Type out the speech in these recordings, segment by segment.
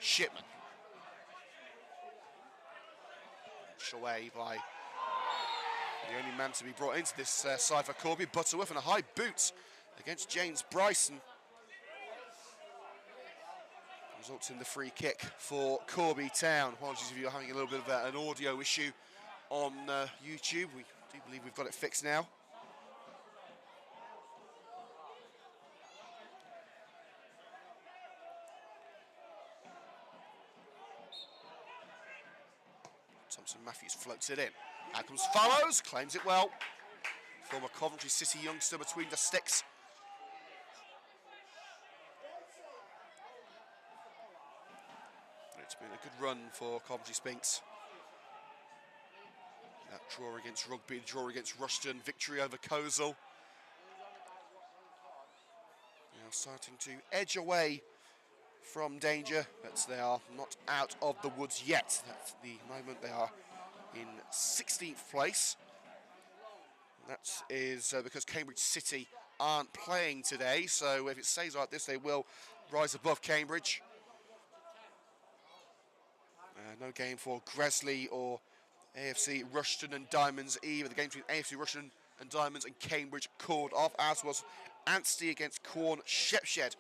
Shipman. Pushed away by the only man to be brought into this side for Corby, Butterworth, and a high boot against James Bryson. Results in the free kick for Corby Town. Apologies if you're having a little bit of an audio issue on YouTube. We do believe we've got it fixed now. Thompson Matthews floats it in. Out comes Fallows, claims it well. Former Coventry City youngster between the sticks. It's been a good run for Coventry Sphinx. That draw against Rugby, draw against Rushton, victory over Kozel. Now starting to edge away from danger, but they are not out of the woods yet. At the moment they are in 16th place. That is because Cambridge City aren't playing today, so if it stays like this they will rise above Cambridge. No game for Gresley or AFC Rushton and Diamonds either. The game between AFC Rushton and Diamonds and Cambridge called off, as was Anstey against Corn Shepshed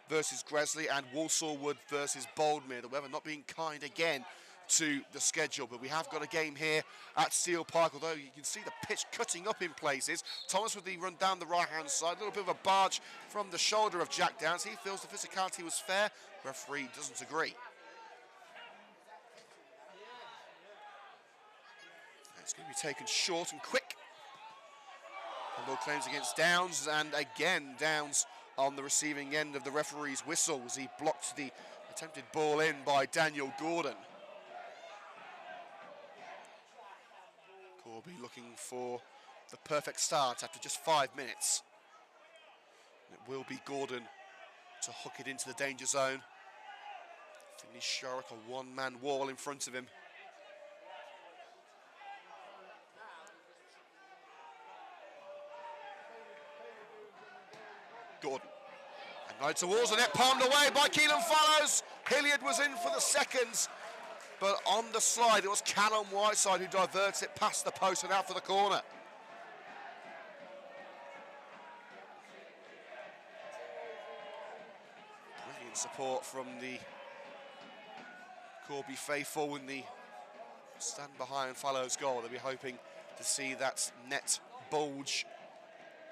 versus Gresley and Walsall Wood versus Boldmere. The weather not being kind again to the schedule, but we have got a game here at Steel Park, although you can see the pitch cutting up in places. Thomas with the run down the right-hand side, a little bit of a barge from the shoulder of Jack Downs. He feels the physicality was fair. Referee doesn't agree. It's going to be taken short and quick. Handball claims against Downs, and again Downs on the receiving end of the referee's whistle as he blocked the attempted ball in by Daniel Gordon. Corby looking for the perfect start after just 5 minutes. It will be Gordon to hook it into the danger zone. Finney Sharrock, a one-man wall in front of him. Gordon. And right towards the net, palmed away by Keelan Fallows. Hilliard was in for the seconds, but on the slide it was Callum Whiteside who diverts it past the post and out for the corner. Brilliant support from the Corby faithful in the stand behind Fallows' goal. They'll be hoping to see that net bulge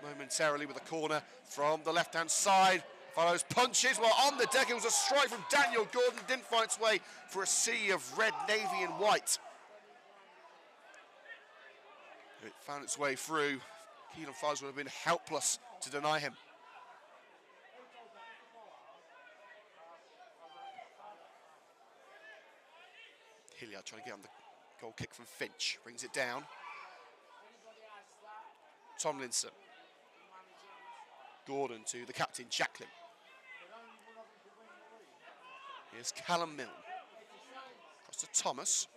momentarily with a corner from the left-hand side. Fallows punches, well on the deck it was a strike from Daniel Gordon, didn't find its way for a sea of red, navy and white. It found its way through. Keelan Fallows would have been helpless to deny him. Hilliard trying to get on the goal kick from Finch, brings it down. Tomlinson. Gordon to the captain, Jacklin. Here's Callum Milne. Across to Thomas.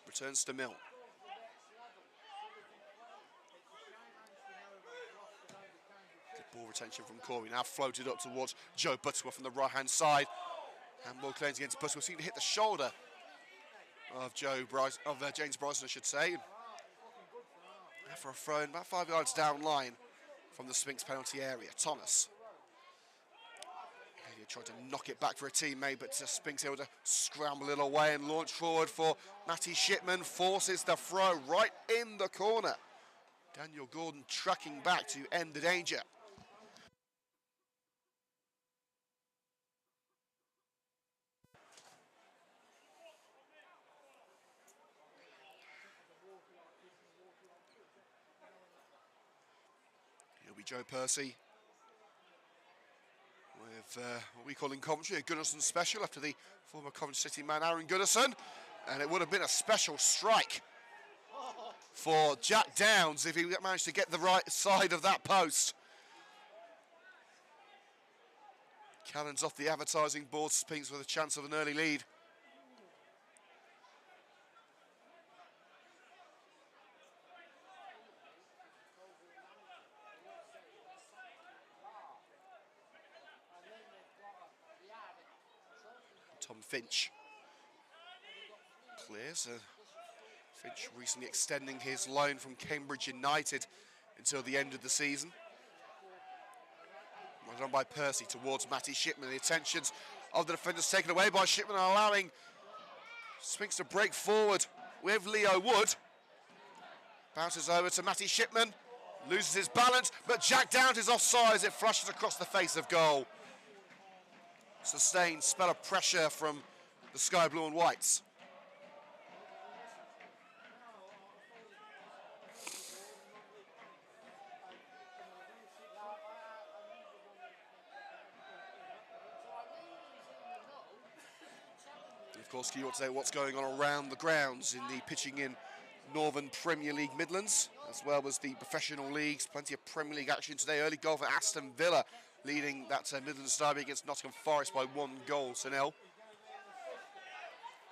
Returns to Milne. Good ball retention from Corby. Now floated up towards Joe Butterworth from the right-hand side. Handball claims against Butterworth. Seemed to hit the shoulder of James Bryson, I should say. For a throw in about 5 yards down line from the Sphinx penalty area. Thomas. He tried to knock it back for a teammate, but Sphinx able to scramble it away and launch forward for Matty Shipman. Forces the throw right in the corner. Daniel Gordon tracking back to end the danger. It'll be Joe Percy with what we call in Coventry a Gunnarsson special after the former Coventry City man Aaron Gunnarsson, and it would have been a special strike for Jack Downs if he managed to get the right side of that post. Cannons off the advertising board, Sphinx with a chance of an early lead. Tom Finch clears. Finch recently extending his loan from Cambridge United until the end of the season. Well done by Percy towards Matty Shipman. The attentions of the defenders taken away by Shipman, allowing Sphinx to break forward with Leo Wood. Bounces over to Matty Shipman, loses his balance, but Jack Downs is offside as it flushes across the face of goal. Sustained spell of pressure from the Sky Blue and Whites. Of course, you want to say what's going on around the grounds in the pitching in Northern Premier League Midlands, as well as the professional leagues. Plenty of Premier League action today. Early goal for Aston Villa, leading that Midlands derby against Nottingham Forest by 1-0.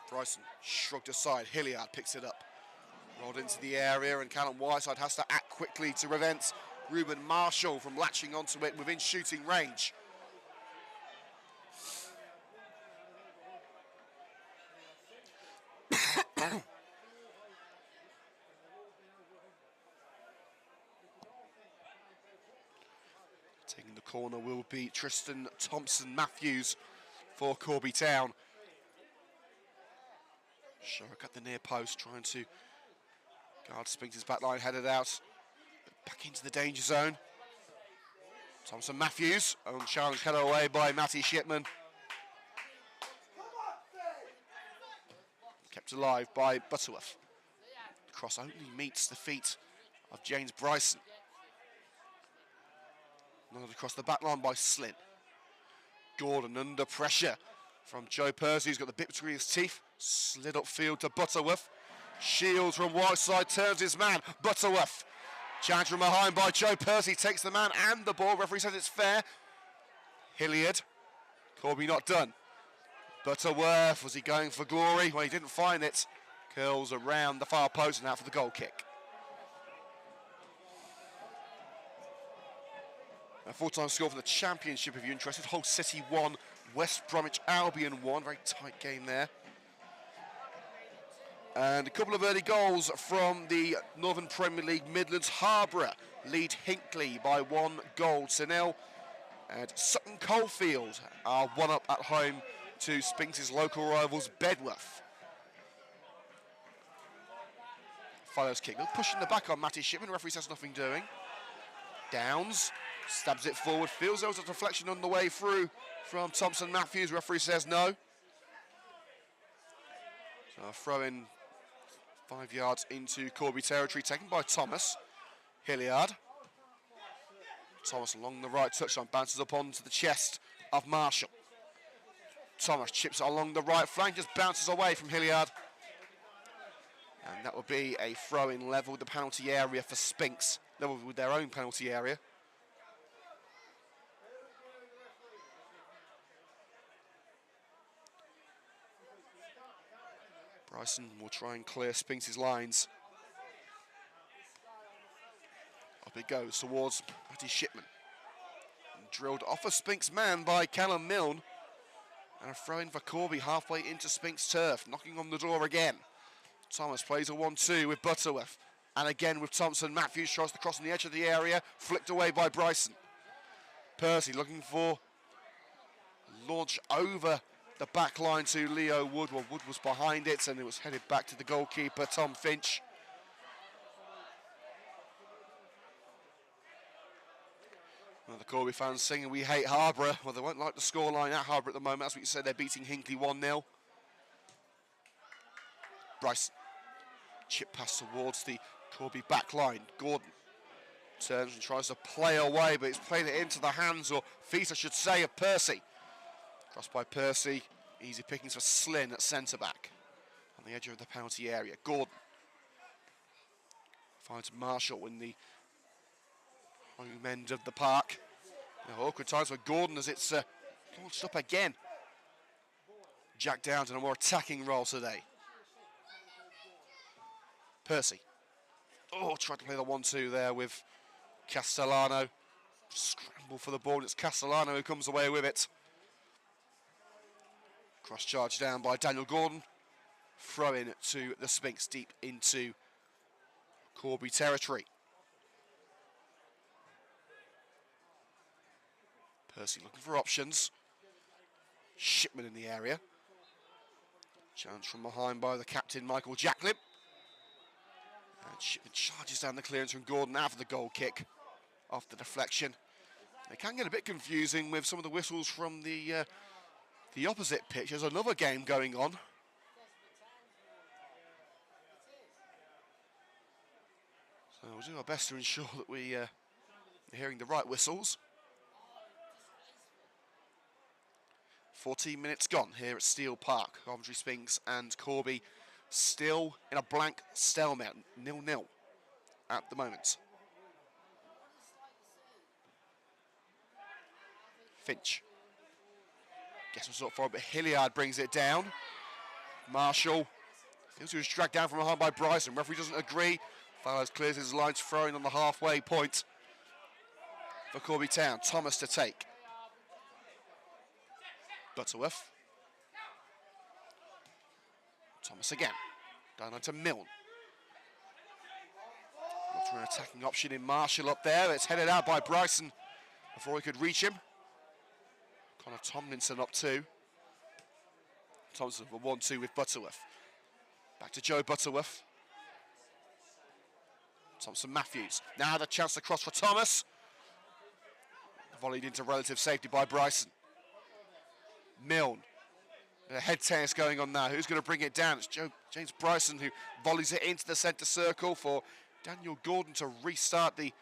Bryson shrugged aside. Hilliard picks it up. Rolled into the area, and Callum Whiteside has to act quickly to prevent Ruben Marshall from latching onto it within shooting range. Taking the corner will be Tristan Thompson-Matthews for Corby Town. Sharrock at the near post, trying to guard Spinks' back line, headed out. Back into the danger zone. Thompson-Matthews, unchallenged header away by Matty Shipman. Kept alive by Butterworth. The cross only meets the feet of James Bryson. Another across the back line by Slint. Gordon under pressure from Joe Percy, who's got the bit between his teeth. Slid upfield to Butterworth. Shields from Whiteside, turns his man. Butterworth. Challenge from behind by Joe Percy, takes the man and the ball. Referee says it's fair. Hilliard. Corby not done. Butterworth, was he going for glory? Well, he didn't find it. Curls around the far post and out for the goal kick. A full-time score for the Championship, if you're interested. Hull City 1, West Bromwich Albion 1. Very tight game there. And a couple of early goals from the Northern Premier League Midlands. Harborough lead Hinckley by 1-0. And Sutton Coldfield are 1-up at home to Spinks' local rivals Bedworth. Follows kick. Pushing the back on Matty Shipman. Referee says nothing doing. Downs stabs it forward. Feels there was a deflection on the way through from Thompson-Matthews. Referee says no. So a throw in 5 yards into Corby territory, taken by Thomas. Hilliard. Thomas along the right touchline, bounces up onto the chest of Marshall. Thomas chips it along the right flank, just bounces away from Hilliard. And that will be a throw-in level with the penalty area for Spinks, level with their own penalty area. Bryson will try and clear Spinks' lines. Up it goes towards Matty Shipman. And drilled off a Spinks man by Callum Milne. And a throw-in for Corby halfway into Spinks' turf, knocking on the door again. Thomas plays a 1-2 with Butterworth. And again with Thompson-Matthews, tries to cross on the edge of the area, flicked away by Bryson. Percy looking for launch over the back line to Leo Wood. Well, Wood was behind it, and it was headed back to the goalkeeper, Tom Finch. Well, the Corby fans singing "We Hate Harborough." Well, they won't like the scoreline at Harborough at the moment. As we said, they're beating Hinckley 1-0. Bryson. Chip pass towards the Corby back line. Gordon turns and tries to play away, but he's played it into the hands, or feet I should say, of Percy. Crossed by Percy. Easy pickings for Slynn at centre-back. On the edge of the penalty area. Gordon finds Marshall in the home end of the park. Now, awkward times for Gordon as it's launched up again. Jack Downs in a more attacking role today. Percy. Oh, tried to play the 1-2 there with Castellano. Scramble for the ball. It's Castellano who comes away with it. Cross charge down by Daniel Gordon. Throw in to the Sphinx deep into Corby territory. Percy looking for options. Shipman in the area. Challenge from behind by the captain, Michael Jacklin. And Shipman charges down the clearance from Gordon after the goal kick. Off the deflection. It can get a bit confusing with some of the whistles from the opposite pitch. There's another game going on. So we'll do our best to ensure that we are hearing the right whistles. 14 minutes gone here at Steel Park. Coventry Sphinx and Corby still in a blank stalemate, 0-0 at the moment. Finch. Guess what's up for it, but Hilliard brings it down. Marshall feels he was dragged down from behind by Bryson. Referee doesn't agree. Fallows clears his lines, throwing on the halfway point for Corby Town. Thomas to take. Butterworth. Thomas again. Down onto Milne. Looked for an attacking option in Marshall up there. It's headed out by Bryson before he could reach him. Connor Tomlinson up two. Thompson for 1-2 with Butterworth. Back to Joe Butterworth. Thompson Matthews. Now the chance to cross for Thomas. Volleyed into relative safety by Bryson. Milne. A head tennis going on now. Who's going to bring it down? It's James Bryson who volleys it into the centre circle for Daniel Gordon to restart the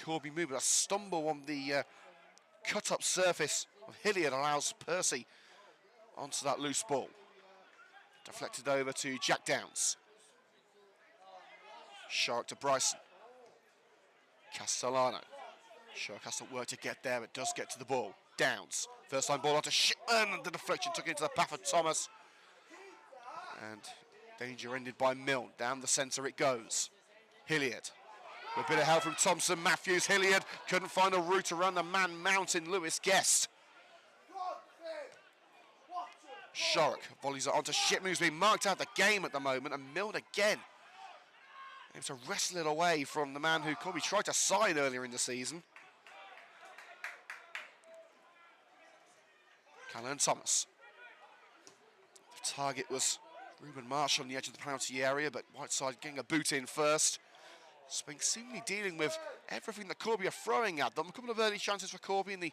Corby move. But a stumble on the cut-up surface of Hilliard allows Percy onto that loose ball. Deflected over to Jack Downs. Shark to Bryson. Castellano. Shark has to work to get there, but does get to the ball. Downs. First line ball onto Shipman. The deflection took it into the path of Thomas. And danger ended by Milne. Down the centre it goes. Hilliard. With a bit of help from Thompson Matthews. Hilliard couldn't find a route around the man mountain, Lewis Guest. Shark volleys it onto Shipman, who's been marked out the game at the moment, and Milne again. Able to wrestle it away from the man who Corby tried to sign earlier in the season. Callan Thomas. The target was Ruben Marshall on the edge of the penalty area, but Whiteside getting a boot in first. Sphinx seemingly dealing with everything that Corby are throwing at them. A couple of early chances for Corby in the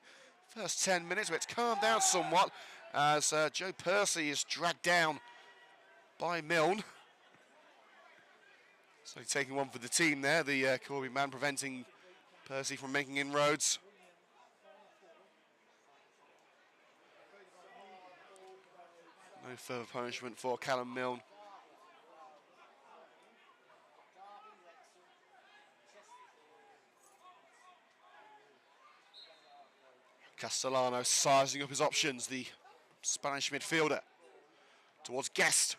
first 10 minutes, but it's calmed down somewhat as Joe Percy is dragged down by Milne. So he's taking one for the team there, the Corby man preventing Percy from making inroads. No further punishment for Callum Milne. Castellano sizing up his options, the Spanish midfielder. Towards Guest.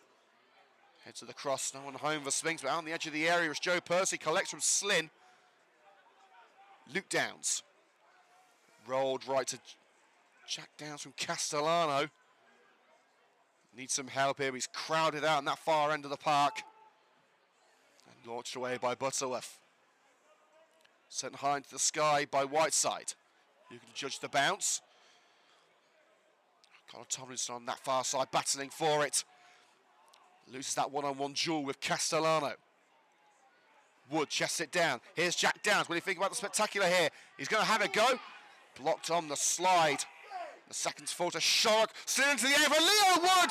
Head to the cross, no one home for Sphinx, but out on the edge of the area as Joe Percy collects from Slynn. Luke Downs. Rolled right to Jack Downs from Castellano. Needs some help here, he's crowded out in that far end of the park. And launched away by Butterworth. Sent high into the sky by Whiteside. You can judge the bounce. Connor Tomlinson on that far side, battling for it. Loses that one-on-one duel with Castellano. Wood chests it down. Here's Jack Downs. What do you think about the spectacular here? He's going to have a go. Blocked on the slide. The seconds fall to Shark. Still into the air for Leo Wood.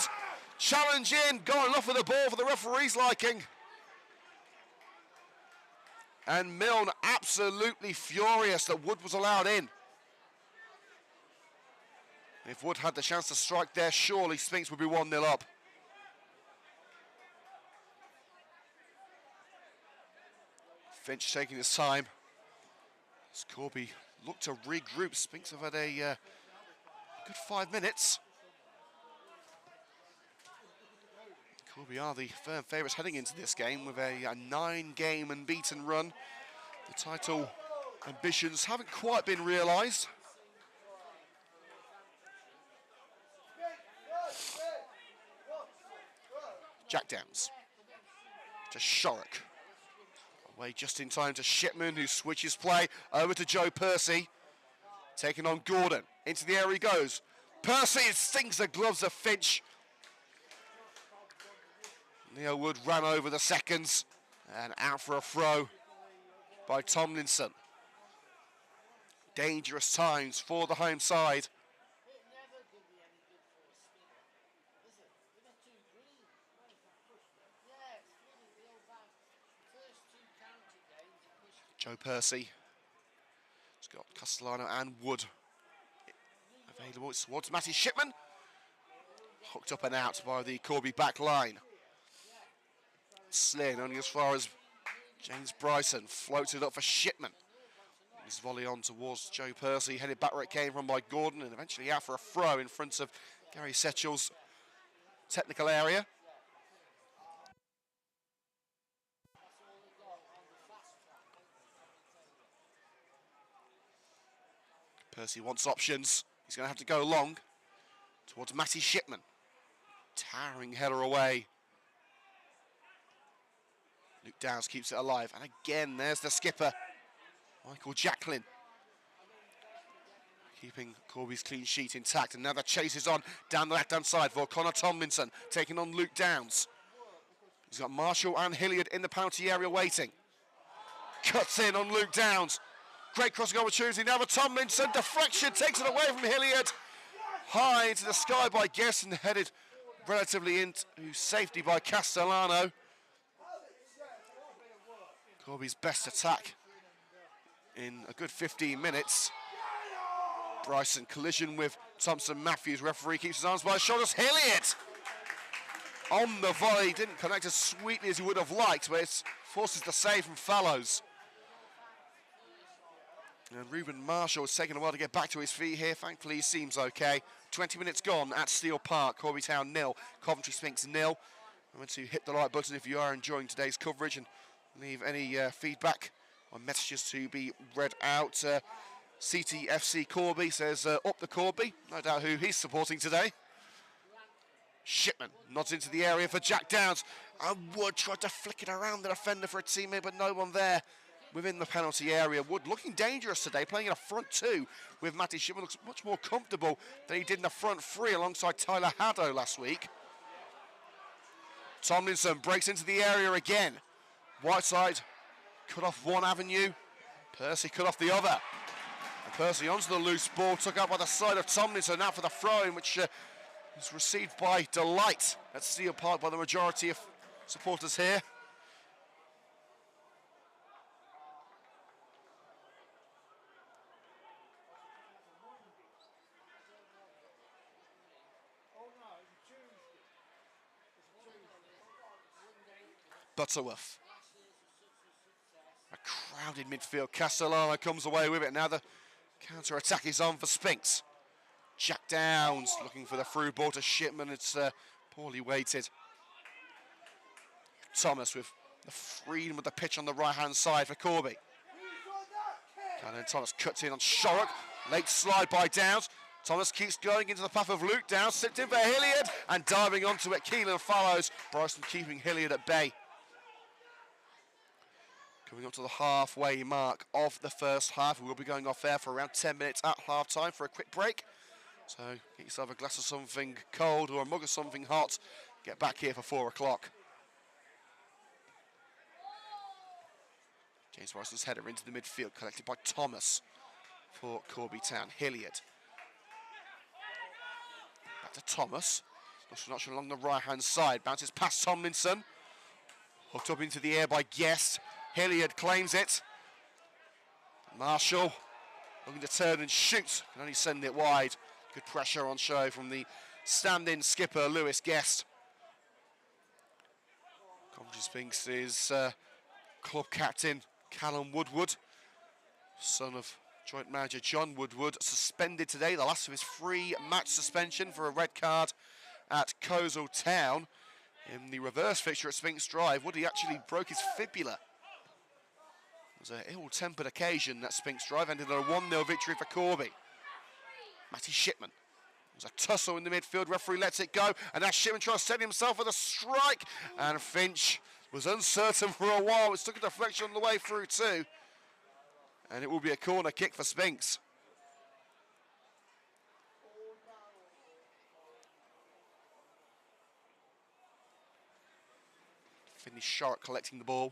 Challenge in. Going off with the ball for the referee's liking. And Milne absolutely furious that Wood was allowed in. If Wood had the chance to strike there, surely Sphinx would be 1-0 up. Finch taking his time. As Corby looked to regroup. Sphinx have had a good 5 minutes. Corby are the firm favourites heading into this game with a 9-game unbeaten run. The title ambitions haven't quite been realised. Jack Downs to Shorrock. Away just in time to Shipman, who switches play over to Joe Percy. Taking on Gordon. Into the area he goes. Percy stings the gloves of Finch. Neil Wood ran over the seconds and out for a throw by Tomlinson. Dangerous times for the home side. Joe Percy. He's got Castellano and Wood available. It's towards Matty Shipman. Hooked up and out by the Corby back line. Slin only as far as James Bryson. Floats it up for Shipman. His volley on towards Joe Percy. Headed back where it came from by Gordon. And eventually out for a throw in front of Gary Setchell's technical area. Percy wants options. He's going to have to go long towards Matty Shipman. Towering header away. Luke Downs keeps it alive. And again, there's the skipper, Michael Jacklin. Keeping Corby's clean sheet intact. And now the chase is on down the left-hand side for Connor Tomlinson, taking on Luke Downs. He's got Marshall and Hilliard in the penalty area waiting. Cuts in on Luke Downs. Great crossing opportunity. Now for Tomlinson. Deflection takes it away from Hilliard. High into the sky by Guest and headed relatively into safety by Castellano. Corby's best attack in a good 15 minutes. Bryson collision with Thompson Matthews. Referee keeps his arms by his shoulders. Hilliard on the volley. Didn't connect as sweetly as he would have liked, but it forces the save from Fallows. And Reuben Marshall is taking a while to get back to his feet here. Thankfully, he seems okay. 20 minutes gone at Steel Park. Corby Town 0, Coventry Sphinx 0. Remember to hit the like button if you are enjoying today's coverage and leave any feedback or messages to be read out. CTFC Corby says, up the Corby. No doubt who he's supporting today. Shipman nods into the area for Jack Downs. And Wood tried to flick it around the defender for a teammate, but no one there within the penalty area. Wood looking dangerous today, playing in a front two with Matty Shipman. Looks much more comfortable than he did in the front three alongside Tyler Haddo last week. Tomlinson breaks into the area again. Whiteside cut off one avenue. Percy cut off the other. And Percy onto the loose ball, took out by the side of Tomlinson, now for the throw-in, which is received by delight at Steel Park by the majority of supporters here. Butterworth. A crowded midfield. Castellano comes away with it. Now the counter-attack is on for Sphinx. Jack Downs looking for the through ball to Shipman. It's poorly weighted. Thomas with the freedom of the pitch on the right-hand side for Corby. And then Thomas cuts in on Shorrock. Late slide by Downs. Thomas keeps going into the path of Luke Downs. Slipped in for Hilliard and diving onto it. Keelan follows. Bryson keeping Hilliard at bay. Coming up to the halfway mark of the first half. We will be going off air for around 10 minutes at half time for a quick break. So get yourself a glass of something cold or a mug of something hot. Get back here for 4 o'clock. James Bryson's header into the midfield, collected by Thomas for Corby Town. Hilliard. Back to Thomas. Looks along the right-hand side. Bounces past Tomlinson. Hooked up into the air by Guest. Hilliard claims it. Marshall looking to turn and shoot. Can only send it wide. Good pressure on show from the stand-in skipper, Lewis Guest. Coventry Sphinx is club captain Callum Woodward, son of joint manager John Woodward, suspended today, the last of his 3-match suspension for a red card at Coventry Town. In the reverse fixture at Sphinx Drive, Woody actually broke his fibula. It was an ill-tempered occasion at Sphinx Drive, ended in a 1-0 victory for Corby. Matty Shipman There's a tussle in the midfield. Referee lets it go. And now Shipman tries to steady himself with a strike. And Finch was uncertain for a while. It took a deflection on the way through too. And it will be a corner kick for Sphinx. Finley Shark collecting the ball.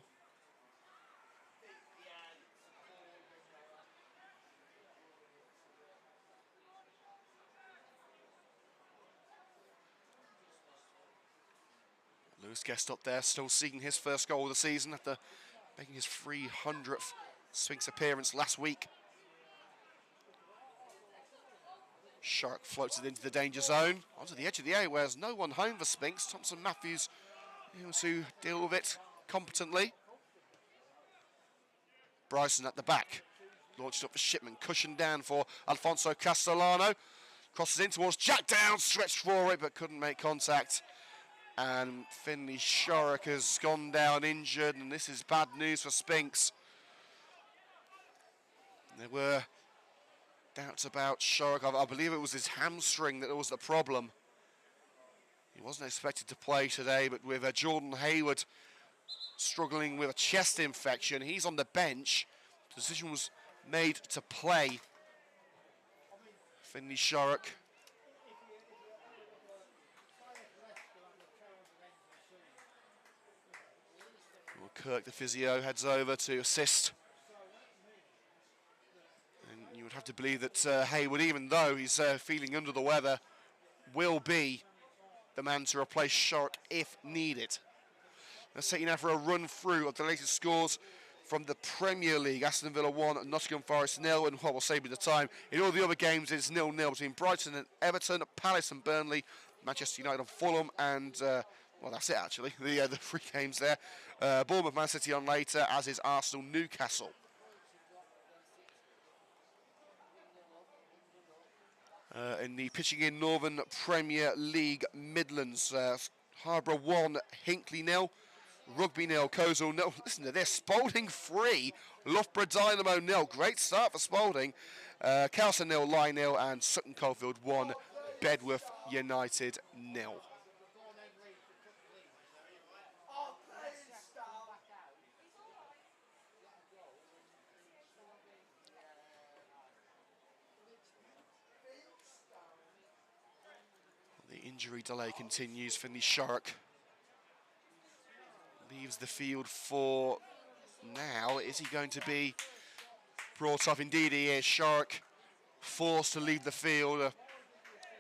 Lewis Guest up there, still seeking his first goal of the season after making his 300th Sphinx appearance last week. Shark floats it into the danger zone, onto the edge of the area where there's no one home for Sphinx. Thompson Matthews able to deal with it competently. Bryson at the back, launched up for Shipman, cushioned down for Alfonso Castellano. Crosses in towards Jack Down, stretched for it but couldn't make contact. And Finley Sharrock has gone down injured, and this is bad news for Sphinx. There were doubts about Sharrock. I believe it was his hamstring that was the problem. He wasn't expected to play today, but with Jordan Hayward struggling with a chest infection, he's on the bench. The decision was made to play Finley Sharrock. Well, Kirk, the physio, heads over to assist. And you would have to believe that Hayward, even though he's feeling under the weather, will be the man to replace Sharrock if needed. Let's take you now for a run through of the latest scores from the Premier League. Aston Villa 1, Nottingham Forest 0, and what we'll say with the time. In all the other games, it's 0-0 between Brighton and Everton, Palace and Burnley, Manchester United and Fulham, and well, that's it actually. The 3 games there. Bournemouth, Man City on later, as is Arsenal, Newcastle. In the pitching in Northern Premier League, Midlands, Harborough 1, Hinckley 0, Rugby 0, Coleshill 0. Listen to this, Spalding 3, Loughborough Dynamo 0. Great start for Spalding. Kelso 0, Lyne 0, and Sutton Coldfield 1, Bedworth United 0. The injury delay continues. Finley Sharrock leaves the field for now. Is he going to be brought off? Indeed he is. Sharrock forced to leave the field. A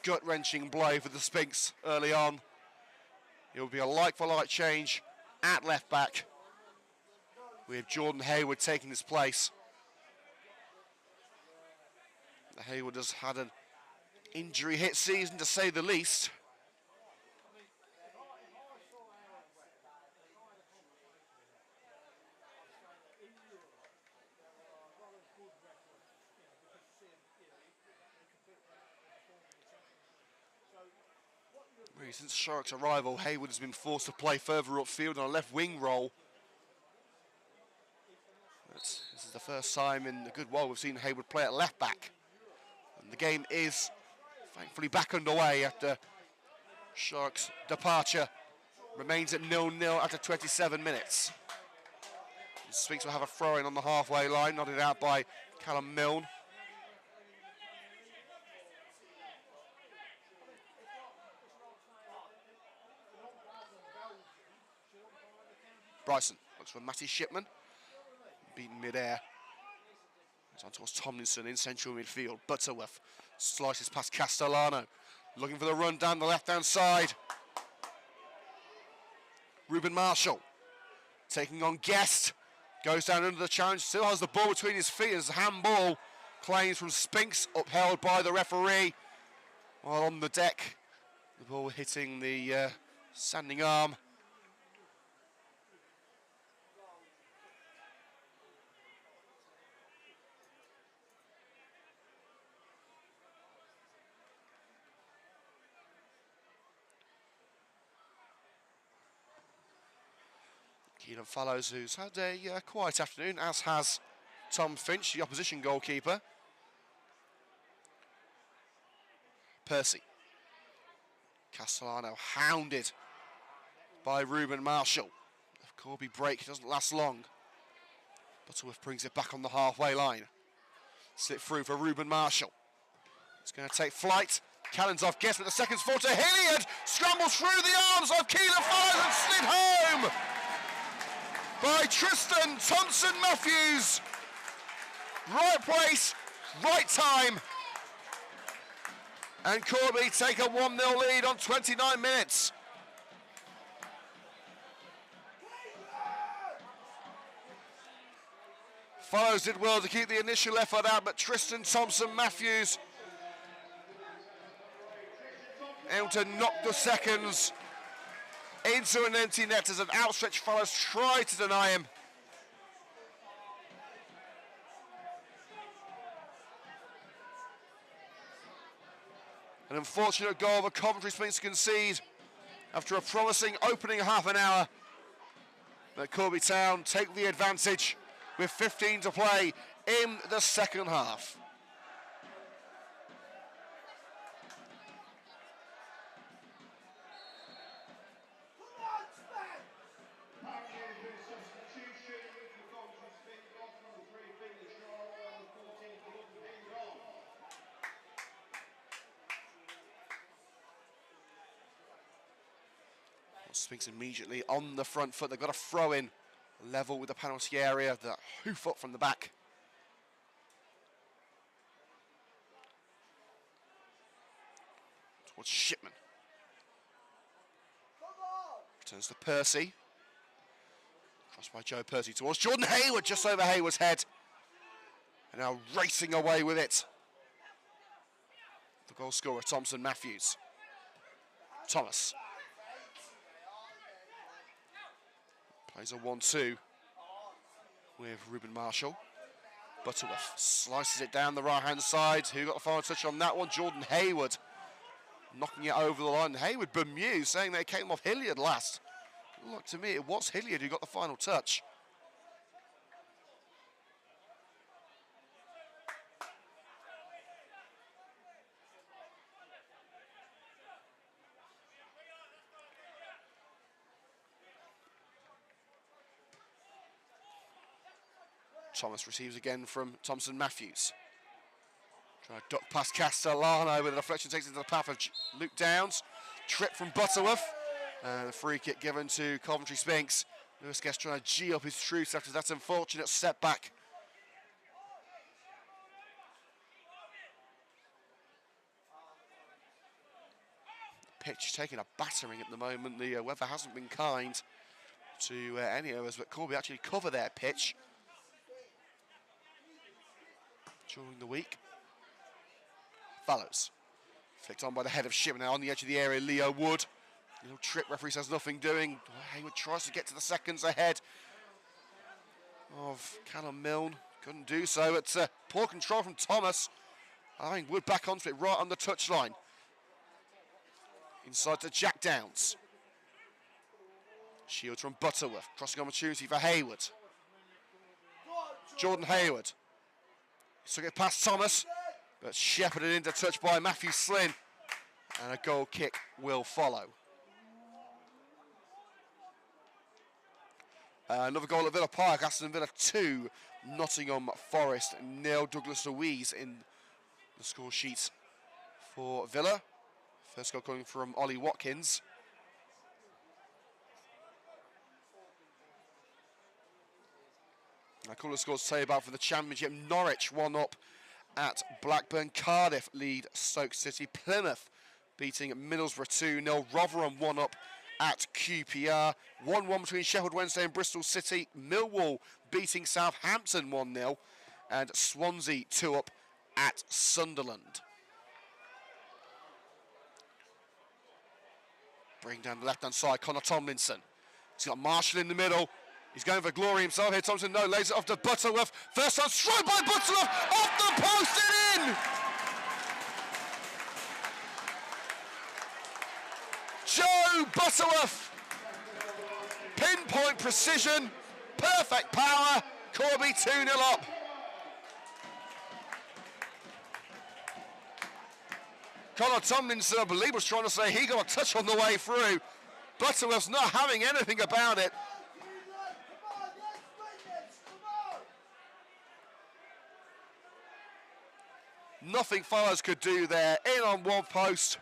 gut-wrenching blow for the Sphinx early on. It will be a like-for-like change at left-back, with Jordan Hayward taking his place. Hayward has had an injury-hit season, to say the least. Really, since Sharrock's arrival, Hayward has been forced to play further upfield on a left wing role. This is the first time in a good while we've seen Hayward play at left back. And the game is thankfully back underway after Sharrock's departure. Remains at 0-0 after 27 minutes. The Sphinx will have a throw-in on the halfway line, nodded out by Callum Milne. Bryson looks for Matty Shipman, beaten mid-air. It's on towards Tomlinson in central midfield. Butterworth slices past Castellano, looking for the run down the left-hand side. Ruben Marshall taking on Guest, goes down under the challenge, still has the ball between his feet as a handball. Claims from Sphinx, upheld by the referee. While on the deck, the ball hitting the standing arm. Keelan Fallows, who's had a quiet afternoon, as has Tom Finch, the opposition goalkeeper. Percy Castellano hounded by Ruben Marshall. The Corby break doesn't last long. Butterworth brings it back on the halfway line. Slip through for Ruben Marshall. It's going to take flight. Kalinzov gets with the seconds fall to Hilliard. Scrambles through the arms of Keelan Fires and slid home by Tristan Thompson-Matthews. Right place, right time. And Corby take a 1-0 lead on 29 minutes. Follows did well to keep the initial effort out, but Tristan Thompson-Matthews able to knock the seconds into an empty net as an outstretched Follows tried to deny him. An unfortunate goal for Coventry Sphinx concede after a promising opening half an hour. But Corby Town take the advantage with 15 to play in the second half. Sphinx immediately on the front foot. They've got a throw in level with the penalty area. The hoof up from the back. Towards Shipman. Returns to Percy. Crossed by Joe Percy towards Jordan Hayward, just over Hayward's head. And now racing away with it. The goal scorer, Thompson-Matthews. Thomas. Plays a 1-2 with Ruben Marshall. Butterworth slices it down the right-hand side. Who got the final touch on that one? Jordan Hayward. Knocking it over the line. Hayward bemused, saying they came off Hilliard last. Look, to me, it was Hilliard who got the final touch. Thomas receives again from Thompson-Matthews. Trying to duck past Castellano with a deflection, takes it into the path of Luke Downs. Trip from Butterworth. And a free kick given to Coventry Sphinx. Lewis Guest trying to G up his troops after that unfortunate setback. The pitch taking a battering at the moment. The weather hasn't been kind to any of us, but Corby actually cover their pitch during the week. Fallows. Flicked on by the head of Shipman. Now on the edge of the area, Leo Wood. Little trip, referee says nothing doing. Hayward tries to get to the seconds ahead of Callum Milne. Couldn't do so. It's poor control from Thomas. Allowing Wood back onto it right on the touchline. Inside to Jack Downs. Shields from Butterworth. Crossing opportunity for Hayward. Jordan Hayward. Took it past Thomas, but shepherded into touch by Matthew Slynn. And a goal kick will follow. Another goal at Villa Park. Aston Villa 2, Nottingham Forest 0. Douglas Louise in the score sheet for Villa. First goal coming from Ollie Watkins. A couple of scores to say about for the Championship. Norwich 1-up at Blackburn. Cardiff lead Stoke City. Plymouth beating Middlesbrough 2-0. Rotherham 1-up at QPR. 1-1 between Sheffield Wednesday and Bristol City. Millwall beating Southampton 1-0. And Swansea 2-up at Sunderland. Bring down the left-hand side, Connor Tomlinson. He's got Marshall in the middle. He's going for glory himself here. Thompson, no, lays it off to Butterworth. First time strike by Butterworth, off the post and in! Joe Butterworth. Pinpoint precision, perfect power. Corby 2-0 up. Connor Tomlinson, I believe, was trying to say he got a touch on the way through. Butterworth's not having anything about it. Nothing Fallows could do there. In on one post.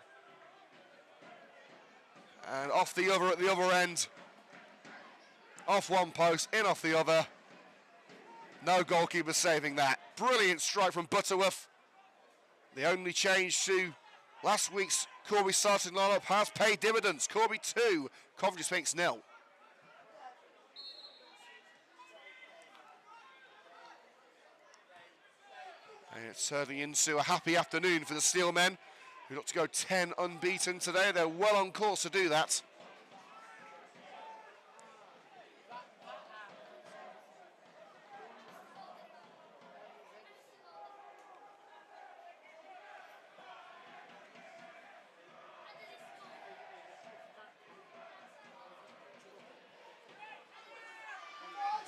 And off the other at the other end. Off one post, in off the other. No goalkeeper saving that. Brilliant strike from Butterworth. The only change to last week's Corby starting lineup has paid dividends. Corby 2, Coventry Sphinx 0. And it's turning into a happy afternoon for the Steelmen, who look to go 10 unbeaten today. They're well on course to do that.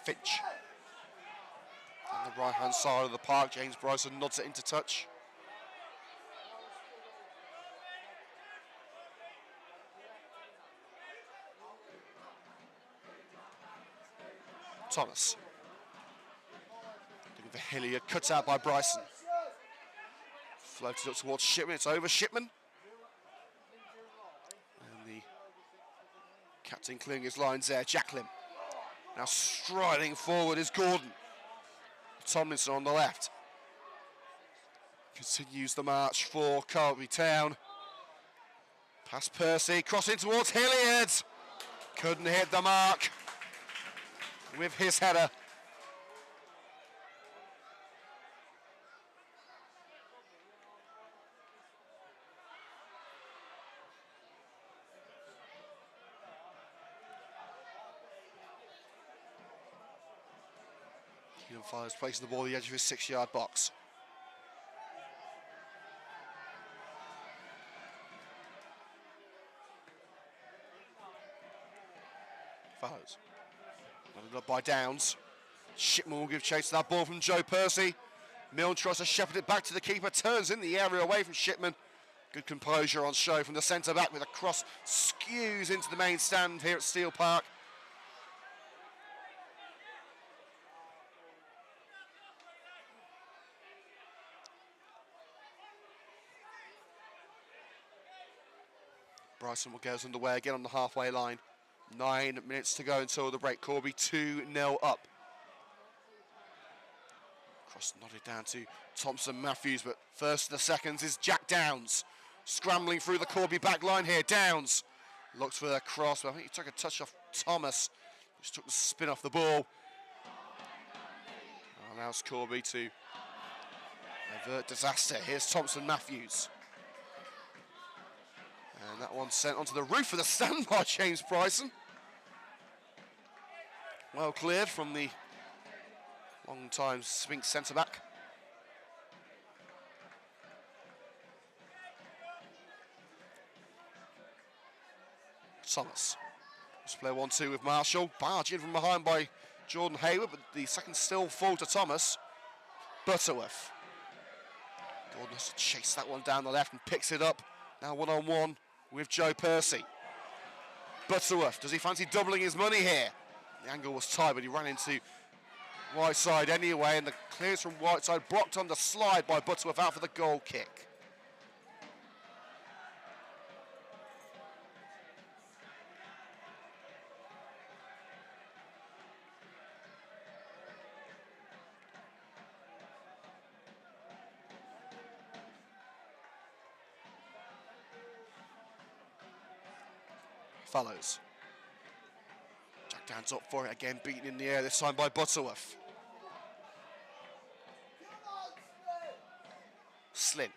Finch. On the right-hand side of the park, James Bryson nods it into touch. Thomas. Looking for Hilliard, cut out by Bryson. Floated up towards Shipman, it's over Shipman. And the captain clearing his lines there, Jacklin. Now striding forward is Gordon. Tomlinson on the left. Continues the march for Corby Town. Past Percy, crossing towards Hilliard. Couldn't hit the mark with his header. Keenan Fallows placing the ball at the edge of his 6-yard box. Fallows. Running up by Downs. Shipman will give chase to that ball from Joe Percy. Milne tries to shepherd it back to the keeper, turns in the area away from Shipman. Good composure on show from the centre back with a cross skews into the main stand here at Steel Park. Bryson will get underway again on the halfway line. 9 minutes to go until the break. Corby 2-0 up. Cross nodded down to Thompson Matthews, but first of the seconds is Jack Downs. Scrambling through the Corby back line here. Downs looks for the cross, but I think he took a touch off Thomas, which took the spin off the ball. Allows Corby to avert disaster. Here's Thompson Matthews. And that one sent onto the roof of the stand by James Bryson. Well cleared from the long-time Sphinx centre-back. Thomas. Let's play 1-2 with Marshall. Barge in from behind by Jordan Hayward, but the second still full to Thomas. Butterworth. Gordon has to chase that one down the left and picks it up. Now one-on-one with Joe Percy. Butterworth, does he fancy doubling his money here? The angle was tight, but he ran into Whiteside anyway, and the clearance from Whiteside blocked on the slide by Butterworth out for the goal kick. Fallows. Jack Downs up for it again, beaten in the air, this time by Butterworth. Slynn.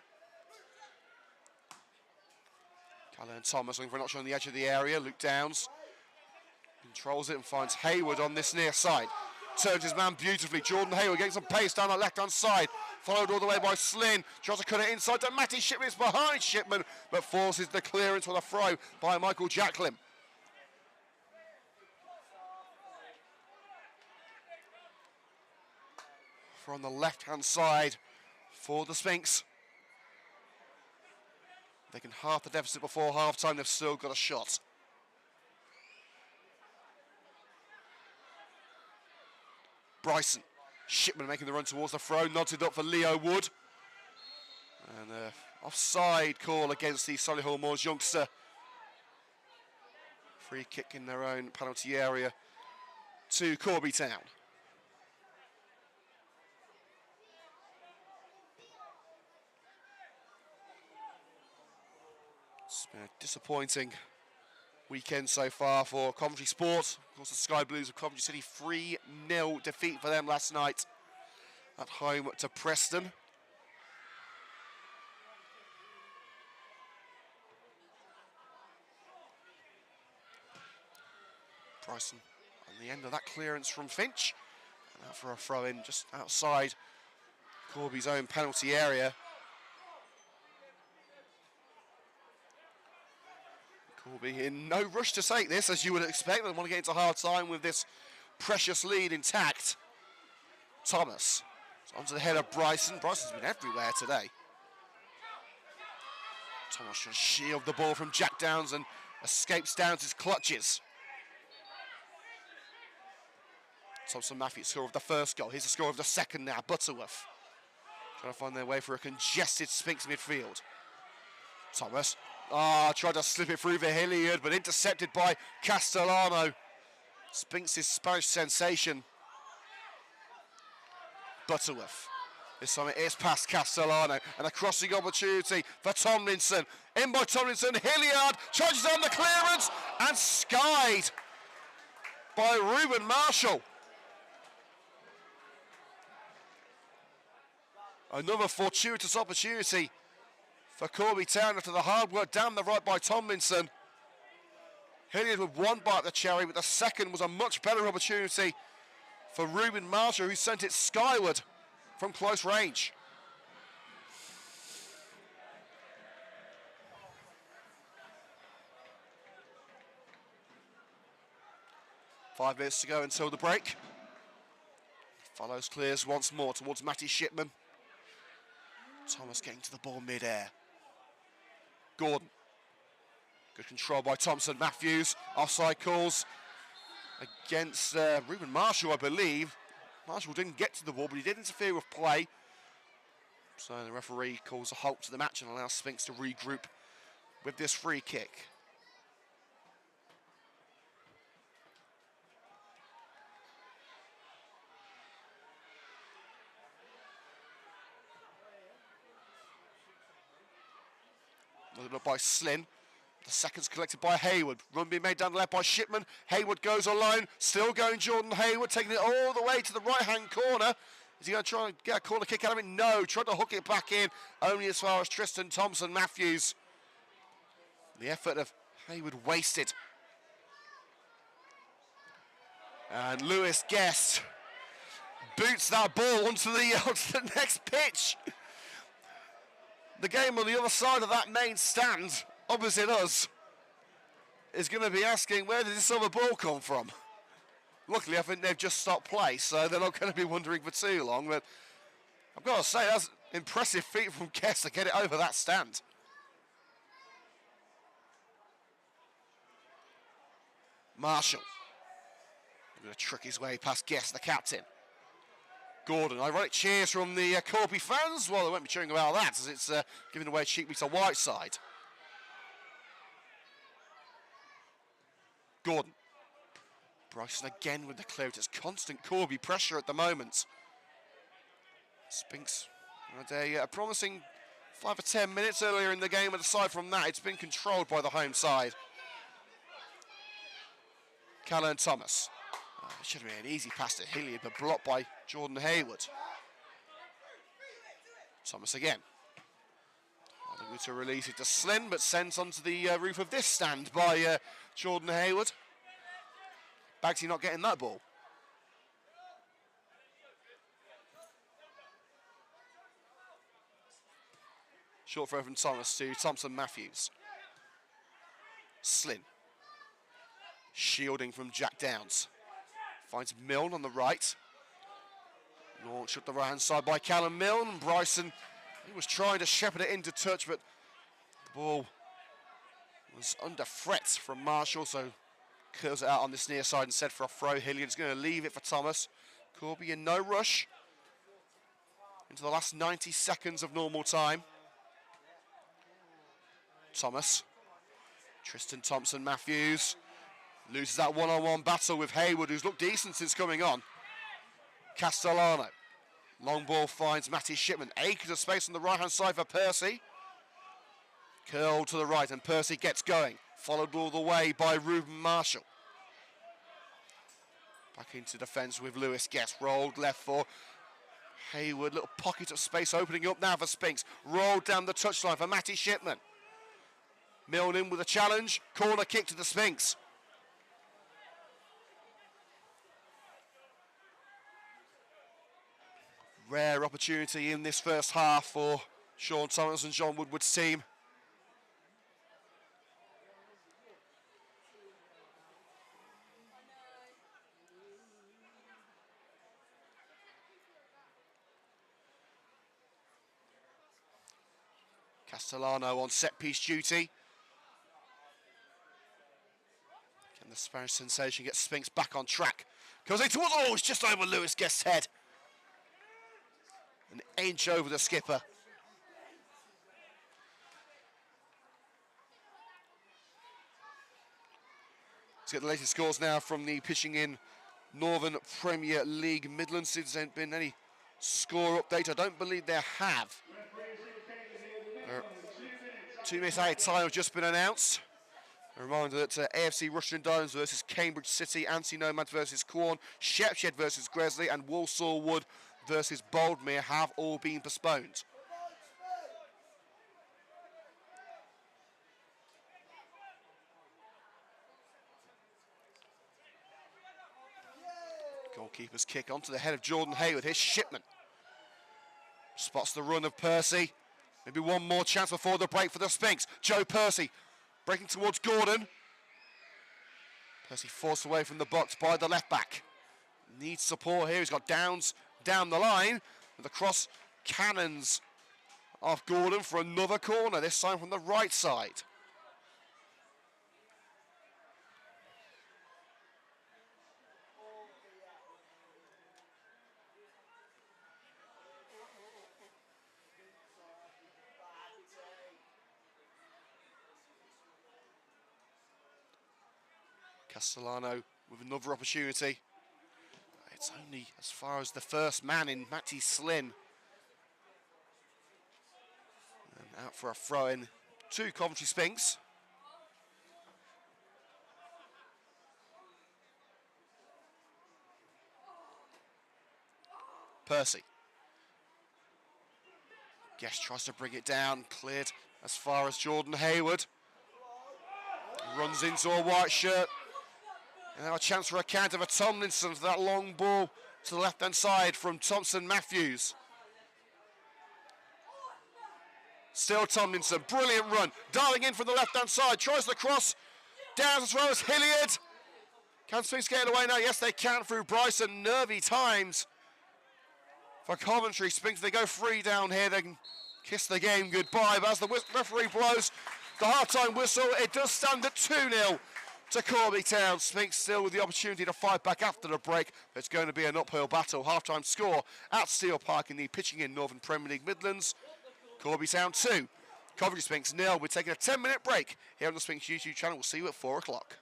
Callan Thomas looking for an option on the edge of the area. Luke Downs controls it and finds Hayward on this near side. Turns his man beautifully. Jordan Hayward getting some pace down the left-hand side. Followed all the way by Slynn. Tries to cut it inside to Matty Shipman. It's behind Shipman, but forces the clearance with a throw by Michael Jacklin. For on the left-hand side for the Sphinx. They can half the deficit before half-time. They've still got a shot. Bryson. Shipman making the run towards the throw. Nods it up for Leo Wood. And offside call against the Solihull Moors youngster. Free kick in their own penalty area to Corby Town. It's been a disappointing weekend so far for Coventry Sport. Of course, the Sky Blues of Coventry City, 3-0 defeat for them last night at home to Preston. Bryson on the end of that clearance from Finch. And out for a throw-in just outside Corby's own penalty area. Corby in no rush to take this, as you would expect. They want to get into half-time with this precious lead intact. Thomas onto the head of Bryson. Bryson's been everywhere today. Thomas trying to shield the ball from Jack Downs and escapes Downs' clutches. Thompson Matthews, score of the first goal. Here's the score of the second now. Butterworth trying to find their way for a congested Sphinx midfield. Thomas tried to slip it through for Hilliard, but intercepted by Castellano. Sphinx's Spanish sensation. Butterworth. This time it is past Castellano, and a crossing opportunity for Tomlinson. In by Tomlinson, Hilliard charges on the clearance and skied by Ruben Marshall. Another fortuitous opportunity for Corby Town after the hard work down the right by Tomlinson. Hilliard with one bite at the cherry, but the second was a much better opportunity for Ruben Marshall, who sent it skyward from close range. Five minutes to go until the break. Follows, clears once more towards Matty Shipman. Thomas getting to the ball mid-air. Gordon. Good control by Thompson Matthews. Offside calls against Ruben Marshall, I believe. Marshall didn't get to the ball, but he did interfere with play. So the referee calls a halt to the match and allows Sphinx to regroup with this free kick. Looked up by Slynn. The second's collected by Hayward. Run being made down the left by Shipman. Hayward goes alone. Still going Jordan Hayward, taking it all the way to the right-hand corner. Is he going to try and get a corner kick out of it? No. Tried to hook it back in, only as far as Tristan Thompson-Matthews. The effort of Hayward wasted. And Lewis Guest boots that ball onto the next pitch. The game on the other side of that main stand, opposite us, is going to be asking, where did this other ball come from? Luckily, I think they've just stopped play, so they're not going to be wondering for too long. But I've got to say, that's an impressive feat from Guest to get it over that stand. Marshall. He's going to trick his way past Guest, the captain. Gordon, ironic cheers from the Corby fans. Well, they won't be cheering about that, as it's giving away cheaply to Whiteside. Gordon. Bryson again with the clearance. It's constant Corby pressure at the moment. Sphinx had a promising 5 or 10 minutes earlier in the game, but aside from that, it's been controlled by the home side. Callan Thomas. It should have been an easy pass to Hilliard, but blocked by Jordan Hayward. Thomas again. Looking to release it to Slynn, but sent onto the roof of this stand by Jordan Hayward. Bagsy not getting that ball. Short throw from Thomas to Thompson-Matthews. Slynn. Shielding from Jack Downs. Finds Milne on the right. Launched up the right-hand side by Callum Milne. Bryson, he was trying to shepherd it into touch, but Ball was under threat from Marshall, so curls it out on this near side instead for a throw. Hilliard's going to leave it for Thomas. Corby in no rush into the last 90 seconds of normal time. Thomas, Tristan Thompson-Matthews loses that one-on-one battle with Hayward, who's looked decent since coming on. Castellano, long ball finds Matty Shipman. Acres of space on the right-hand side for Percy. Curl to the right, and Percy gets going. Followed all the way by Ruben Marshall. Back into defence with Lewis Guest. Rolled left for Hayward. Little pocket of space opening up now for Sphinx. Rolled down the touchline for Matty Shipman. Milne in with a challenge. Corner kick to the Sphinx. Rare opportunity in this first half for Sean Thomas and John Woodward's team. Castellano on set-piece duty. Can the Spanish sensation get Sphinx back on track? Goes in towards, it's just over Lewis Guest's head. An inch over the skipper. Let's get the latest scores now from the pitching in Northern Premier League Midlands. There's been any score update. I don't believe there have. 2 minutes out of time have just been announced. A reminder that AFC Rushden Diamonds versus Cambridge City, Anti-Nomads versus Quorn, Shepshed versus Gresley, and Walsall Wood versus Boldmere have all been postponed. Goalkeeper's kick onto the head of Jordan Hayward. Here's Shipman. Spots the run of Percy. Maybe one more chance before the break for the Sphinx. Joe Percy breaking towards Gordon. Percy forced away from the box by the left back. Needs support here. He's got Downs down the line. With the cross cannons off Gordon for another corner, this time from the right side. Castellano with another opportunity. It's only as far as the first man in Matty Slynn. And out for a throw-in to Coventry Sphinx. Percy. Guest tries to bring it down, cleared as far as Jordan Hayward. Runs into a white shirt. And now a chance for a counter for Tomlinson for that long ball to the left-hand side from Thompson-Matthews. Still Tomlinson, brilliant run. Darling in from the left-hand side, tries the cross. Down as well as Hilliard. Can Sphinx get it away now? Yes, they can through Bryson. Nervy times for Coventry. Sphinx, they go free down here. They can kiss the game goodbye. But as the referee blows the half-time whistle, it does stand at 2-0. To Corby Town. Sphinx still with the opportunity to fight back after the break. It's going to be an uphill battle. Half-time score at Steel Park in the pitching in Northern Premier League Midlands. Corby Town 2. Coventry Sphinx 0. We're taking a 10-minute break here on the Sphinx YouTube channel. We'll see you at 4 o'clock.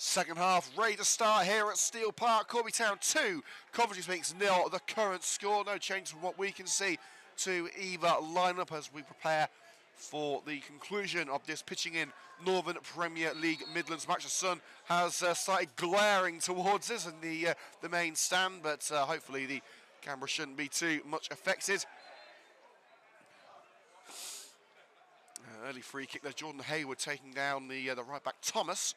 Second half ready to start here at Steel Park. Corby Town 2, Coventry Sphinx 0. The current score, no change from what we can see to either lineup as we prepare for the conclusion of this pitching in Northern Premier League Midlands match. The sun has started glaring towards us in the main stand, but hopefully the camera shouldn't be too much affected. Early free kick there, Jordan Hayward taking down the right back Thomas.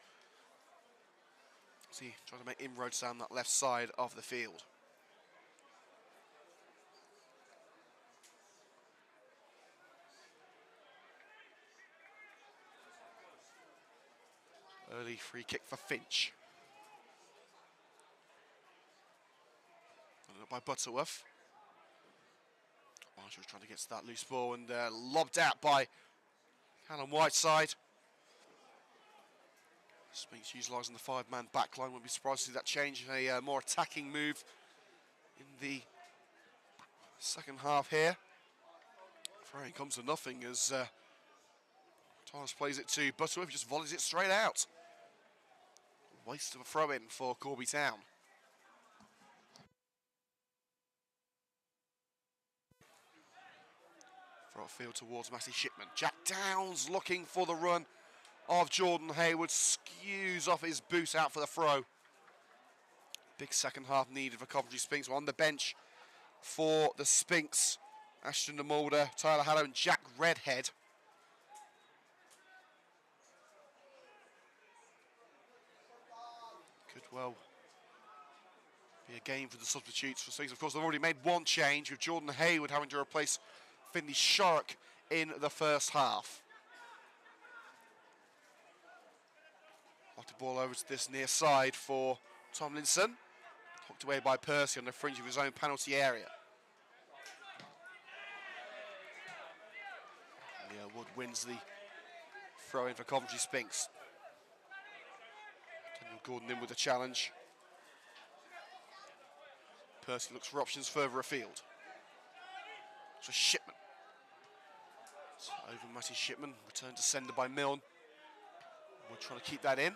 See, trying to make inroads down that left side of the field. Early free kick for Finch. By Butterworth. Marshall's trying to get to that loose ball and lobbed out by Callum Whiteside. Sphinx utilising the five-man backline. Wouldn't be surprised to see that change. A more attacking move in the second half here. Throwing comes to nothing as Thomas plays it to Butterworth, just volleys it straight out. Waste of a throw-in for Corby Town. Throw field towards Matty Shipman. Jack Downs looking for the run of Jordan Hayward. Skews off his boot out for the throw. Big second half needed for Coventry Sphinx. On the bench for the Sphinx, Ashton de Mulder, Tyler Hallow and Jack Redhead. Could well be a game for the substitutes for Sphinx. Of course, they've already made one change with Jordan Hayward having to replace Finley Sharrock in the first half. Locked the ball over to this near side for Tomlinson. Hooked away by Percy on the fringe of his own penalty area. Leo Wood wins the throw in for Coventry Sphinx. Daniel Gordon in with the challenge. Percy looks for options further afield. So Shipman. So over Matty Shipman, returned to sender by Milne. We're trying to keep that in.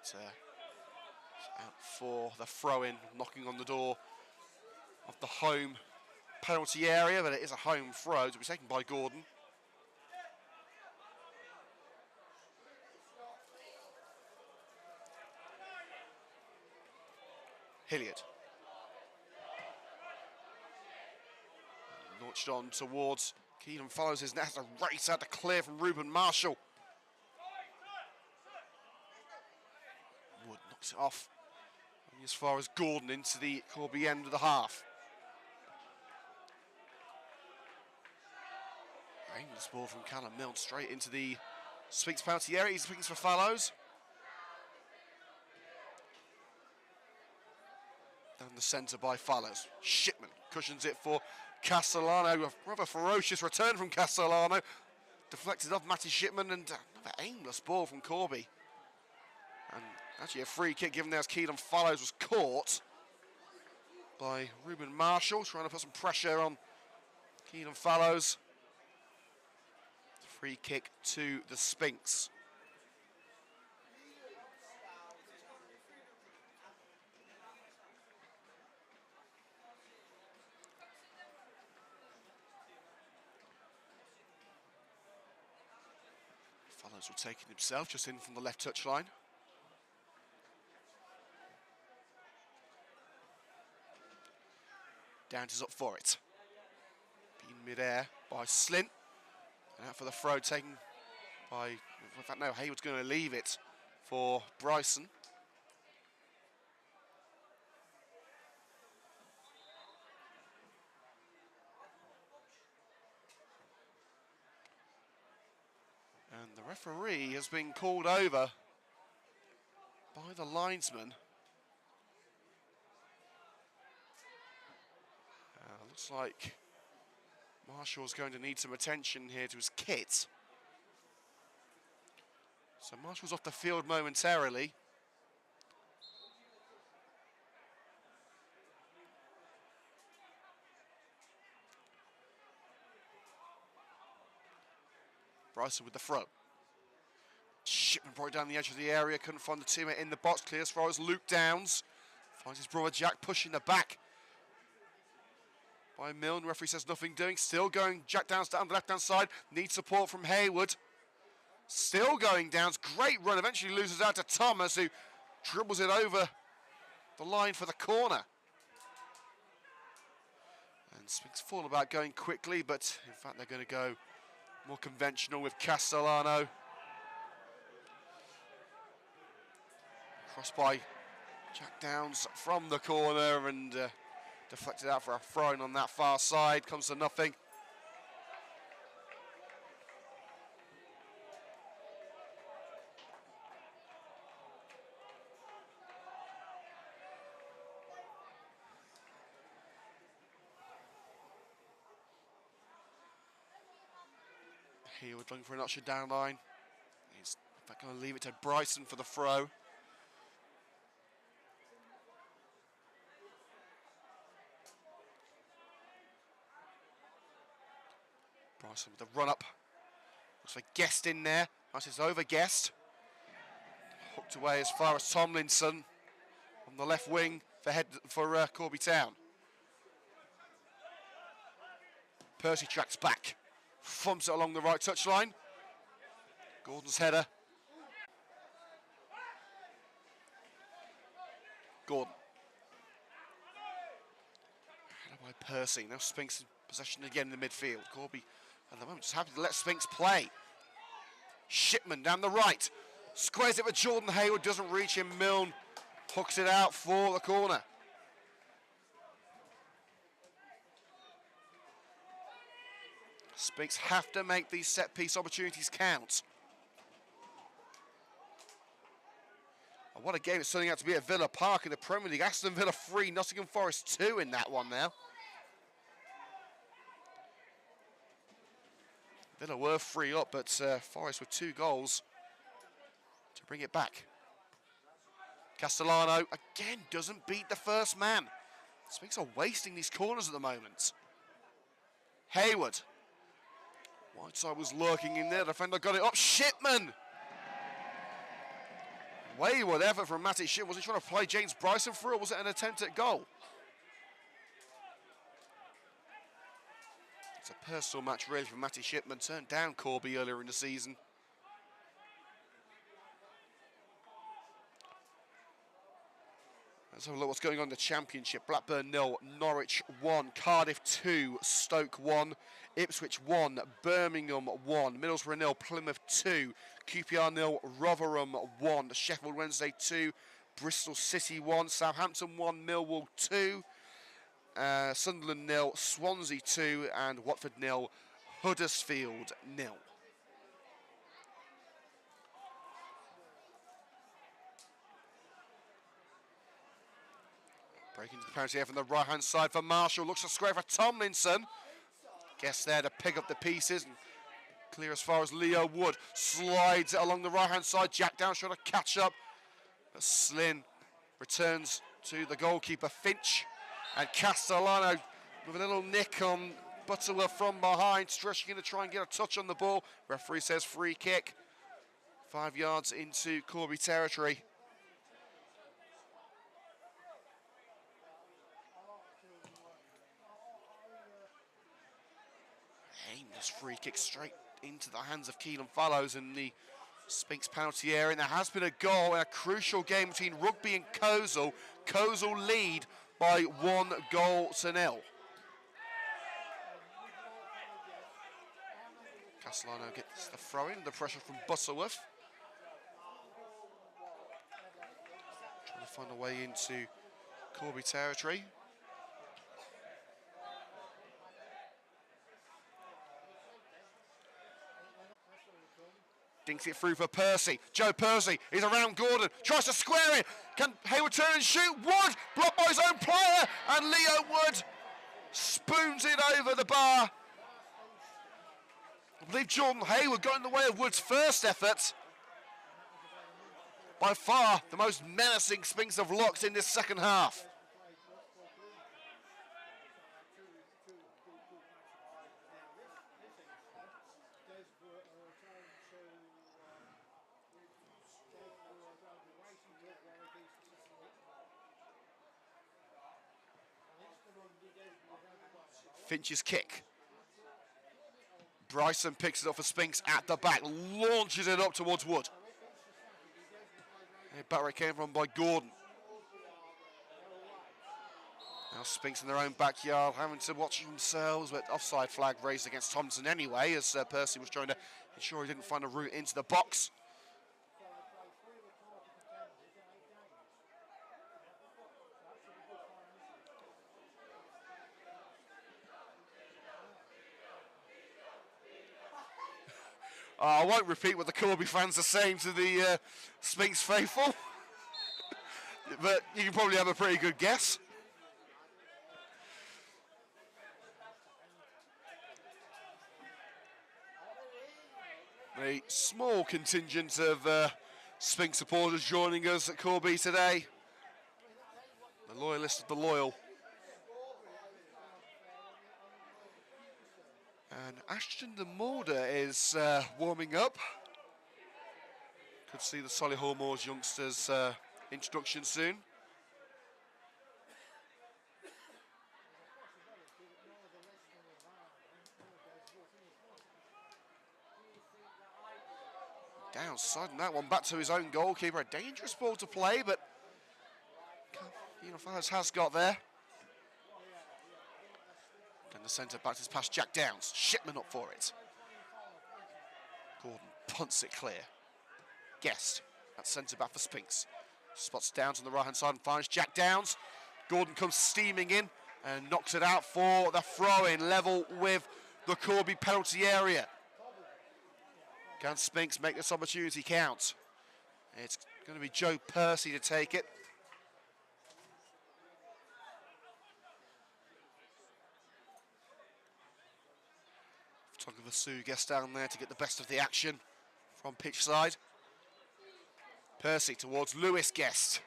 It's out for the throw-in, knocking on the door of the home penalty area, but it is a home throw to be taken by Gordon. Hilliard. Launched on towards Keelan follows his net, a race out to clear from Ruben Marshall. Wood knocks it off. Only as far as Gordon into the Corby end of the half. Aimless ball from Callum Milne straight into the Sphinx penalty area. He's looking for Fallows. Down the centre by Fallows. Shipman cushions it for Castellano. A rather ferocious return from Castellano. Deflected off Matty Shipman and another aimless ball from Corby. And actually a free kick given there as Keelan Fallows was caught by Ruben Marshall, trying to put some pressure on Keelan Fallows. Free kick to the Sphinx. Fallows will take it himself, just in from the left touch line. Downs is up for it. Being mid-air by Slint. And out for the throw taken by, in fact no, Hayward's going to leave it for Bryson. And the referee has been called over by the linesman. Looks like Marshall's going to need some attention here to his kit. So Marshall's off the field momentarily. Bryson with the throw. Shipman brought it down the edge of the area, couldn't find the teammate in the box. Clear as far as Luke Downs. Finds his brother Jack pushing the back by Milne. Referee says nothing doing. Still going. Jack Downs down the left-hand side. Needs support from Haywood. Still going Downs. Great run. Eventually loses out to Thomas, who dribbles it over the line for the corner. And Sphinx thought about going quickly, but in fact they're going to go more conventional with Castellano. Crossed by Jack Downs from the corner and deflected out for a throw-in on that far side. Comes to nothing. Haywood looking for an option down line. He's in fact going to leave it to Bryson for the throw. Bryson with the run up. Looks for Guest in there. That's over Guest. Hooked away as far as Tomlinson on the left wing for Corby Town. Percy tracks back. Thumps it along the right touchline. Gordon's header. Gordon. Header by Percy. Now Sphinx in possession again in the midfield. Corby at the moment just happy to let Sphinx play. Shipman down the right. Squares it with Jordan Haywood. Doesn't reach him. Milne hooks it out for the corner. Sphinx have to make these set-piece opportunities count. And what a game it's turning out to be at Villa Park in the Premier League. Aston Villa 3, Nottingham Forest 2 in that one now. Villa were 3 up, but Forest with 2 goals to bring it back. Castellano again doesn't beat the first man. Sphinx are wasting these corners at the moment. Haywood. Whiteside was lurking in there. Defender got it up. Shipman. Wayward effort from Matty Shipman. Was he trying to play James Bryson through, or was it an attempt at goal? It's a personal match really for Matty Shipman. Turned down Corby earlier in the season. Let's have a look what's going on in the Championship. Blackburn 0, Norwich 1, Cardiff 2, Stoke 1, Ipswich 1, Birmingham 1, Middlesbrough 0, Plymouth 2, QPR 0, Rotherham 1, Sheffield Wednesday 2, Bristol City 1, Southampton 1, Millwall 2, Sunderland 0, Swansea 2, and Watford 0, Huddersfield 0. Breaking into the penalty area from the right-hand side for Marshall. Looks to square for Tomlinson. Gets there to pick up the pieces and clear as far as Leo Wood. Slides it along the right-hand side. Jack Downs trying to catch up. But Slynn returns to the goalkeeper, Finch. And Castellano with a little nick on Butterworth from behind. Stretching in to try and get a touch on the ball. Referee says free kick. 5 yards into Corby territory. Aimless free kick straight into the hands of Keelan Fallows in the Sphinx penalty area. And there has been a goal in a crucial game between Rugby and Kozel. Kozel lead by 1 goal to 0. Castellano gets the throw in, the pressure from Butterworth. Trying to find a way into Corby territory. Dinks it through for Percy. Joe Percy is around Gordon. Tries to square it. Can Haywood turn and shoot? Wood blocked by his own player. And Leo Wood spoons it over the bar. I believe Jordan Haywood got in the way of Wood's first effort. By far the most menacing Sphinx have locked in this second half. Finch's kick. Bryson picks it up for Sphinx at the back, launches it up towards Wood. Back came from by Gordon. Now Sphinx in their own backyard, having to watch themselves, but offside flag raised against Thompson anyway, as Percy was trying to ensure he didn't find a route into the box. I won't repeat what the Corby fans are saying to the Sphinx faithful, but you can probably have a pretty good guess. A small contingent of Sphinx supporters joining us at Corby today. The loyalists of the loyal. And Ashton de Mulder is warming up. Could see the Solihull Moors youngsters introduction soon. Downside on that one, back to his own goalkeeper. A dangerous ball to play, but Unifiers has got there. Then the centre back is past Jack Downs. Shipman up for it. Gordon punts it clear. Guest at centre back for Sphinx. Spots Downs on the right hand side and finds Jack Downs. Gordon comes steaming in and knocks it out for the throw-in, level with the Corby penalty area. Can Sphinx make this opportunity count? It's going to be Joe Percy to take it. Photographer Sue Guest down there to get the best of the action from pitch side. Percy towards Lewis Guest.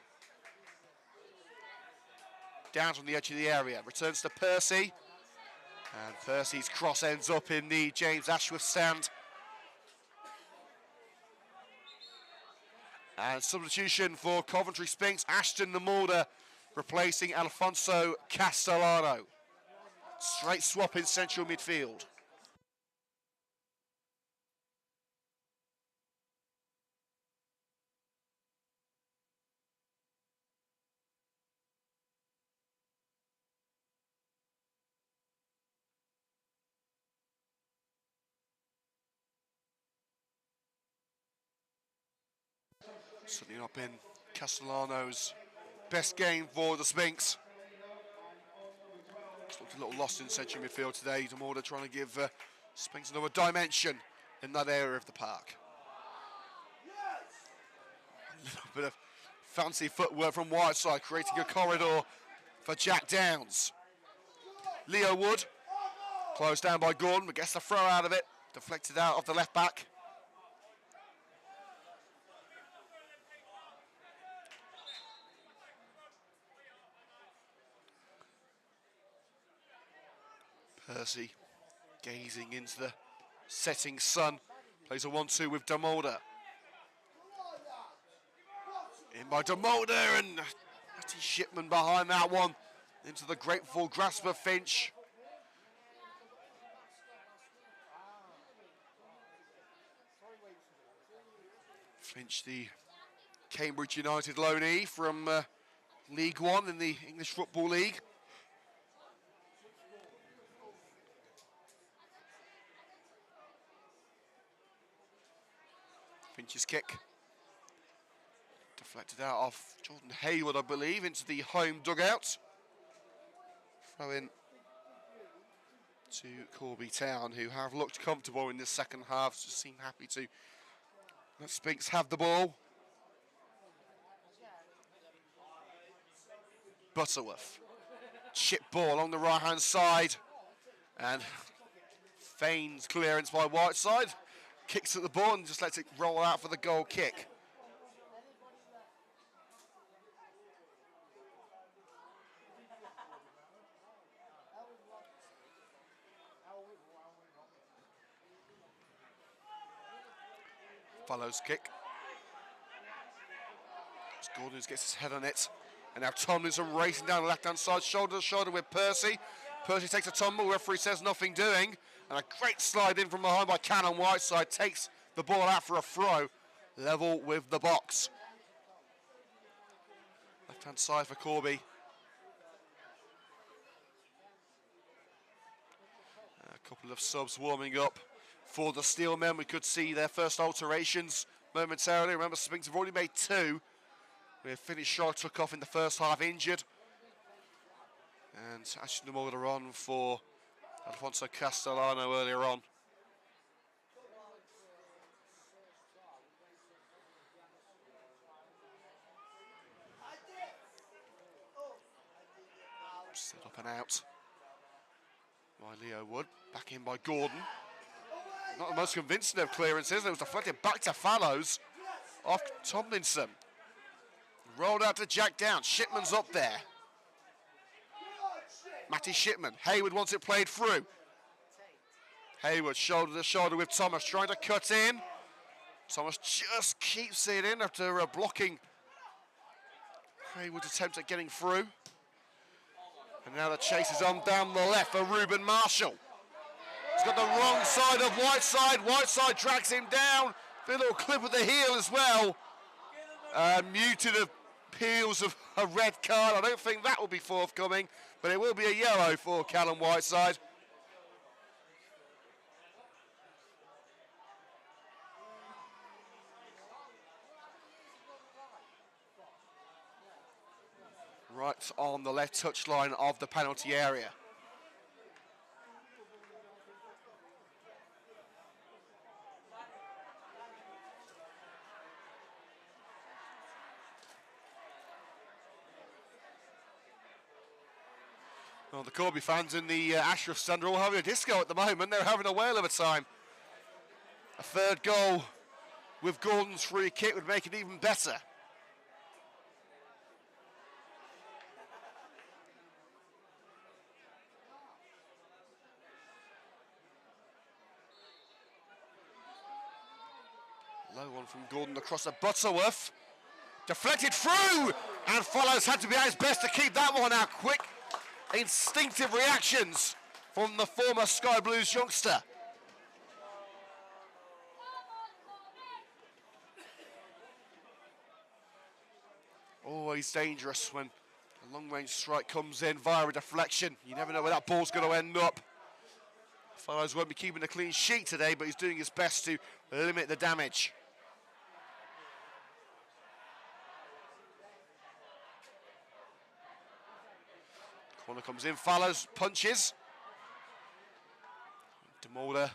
Down on the edge of the area, returns to Percy. And Percy's cross ends up in the James Ashworth stand. And substitution for Coventry Sphinx, Ashton de Mulder replacing Alfonso Castellano. Straight swap in central midfield. Certainly not been Castellano's best game for the Sphinx. Just looked a little lost in central midfield today. De Mulder trying to give Sphinx another dimension in that area of the park. A little bit of fancy footwork from Whiteside, creating a corridor for Jack Downs. Leo Wood, closed down by Gordon, but gets the throw out of it. Deflected out of the left back. Percy gazing into the setting sun. Plays a 1-2 with de Mulder. In by de Mulder, and Matty Shipman behind that one. Into the grateful grasp of Finch. Finch, the Cambridge United loanee from League One in the English Football League. Finch's kick. Deflected out off Jordan Hayward, I believe, into the home dugout. Throw in to Corby Town, who have looked comfortable in this second half, just seem happy to let Sphinx have the ball. Butterworth. Chip ball along the right-hand side. And feigns clearance by Whiteside. Kicks at the ball and just lets it roll out for the goal kick. Follows kick. Gordon gets his head on it. And now Tomlinson racing down the left-hand side, shoulder to shoulder with Percy. Percy takes a tumble, referee says nothing doing. And a great slide in from behind by Cannon Whiteside. Takes the ball out for a throw. Level with the box. Left-hand side for Corby. A couple of subs warming up for the Steelmen. We could see their first alterations momentarily. Remember, Sphinx have already made 2. We finished Shaw took off in the first half injured. And Ashton Mulder on for Alfonso Castellano earlier on. Set up and out by Leo Wood. Back in by Gordon. Not the most convincing of clearances. It was deflected back to Fallows off Tomlinson. Rolled out to Jack Down. Shipman's up there. Matty Shipman. Hayward wants it played through. Hayward shoulder to shoulder with Thomas, trying to cut in. Thomas just keeps it in after blocking Hayward's attempt at getting through. And now the chase is on down the left for Ruben Marshall. He's got the wrong side of Whiteside. Whiteside drags him down. A little clip with the heel as well. Muted appeals of a red card. I don't think that will be forthcoming, but it will be a yellow for Callum Whiteside. Right on the left touchline of the penalty area. Well, the Corby fans in the Ashworth stand are all having a disco at the moment. They're having a whale of a time. A third goal with Gordon's free kick would make it even better. Low one from Gordon across to Butterworth. Deflected through! And Follows had to be at his best to keep that one out. Quick, instinctive reactions from the former Sky Blues youngster. Always dangerous when a long-range strike comes in via a deflection. You never know where that ball's going to end up. Follows won't be keeping a clean sheet today, but he's doing his best to limit the damage. Corner comes in, Fallows punches. DeMolder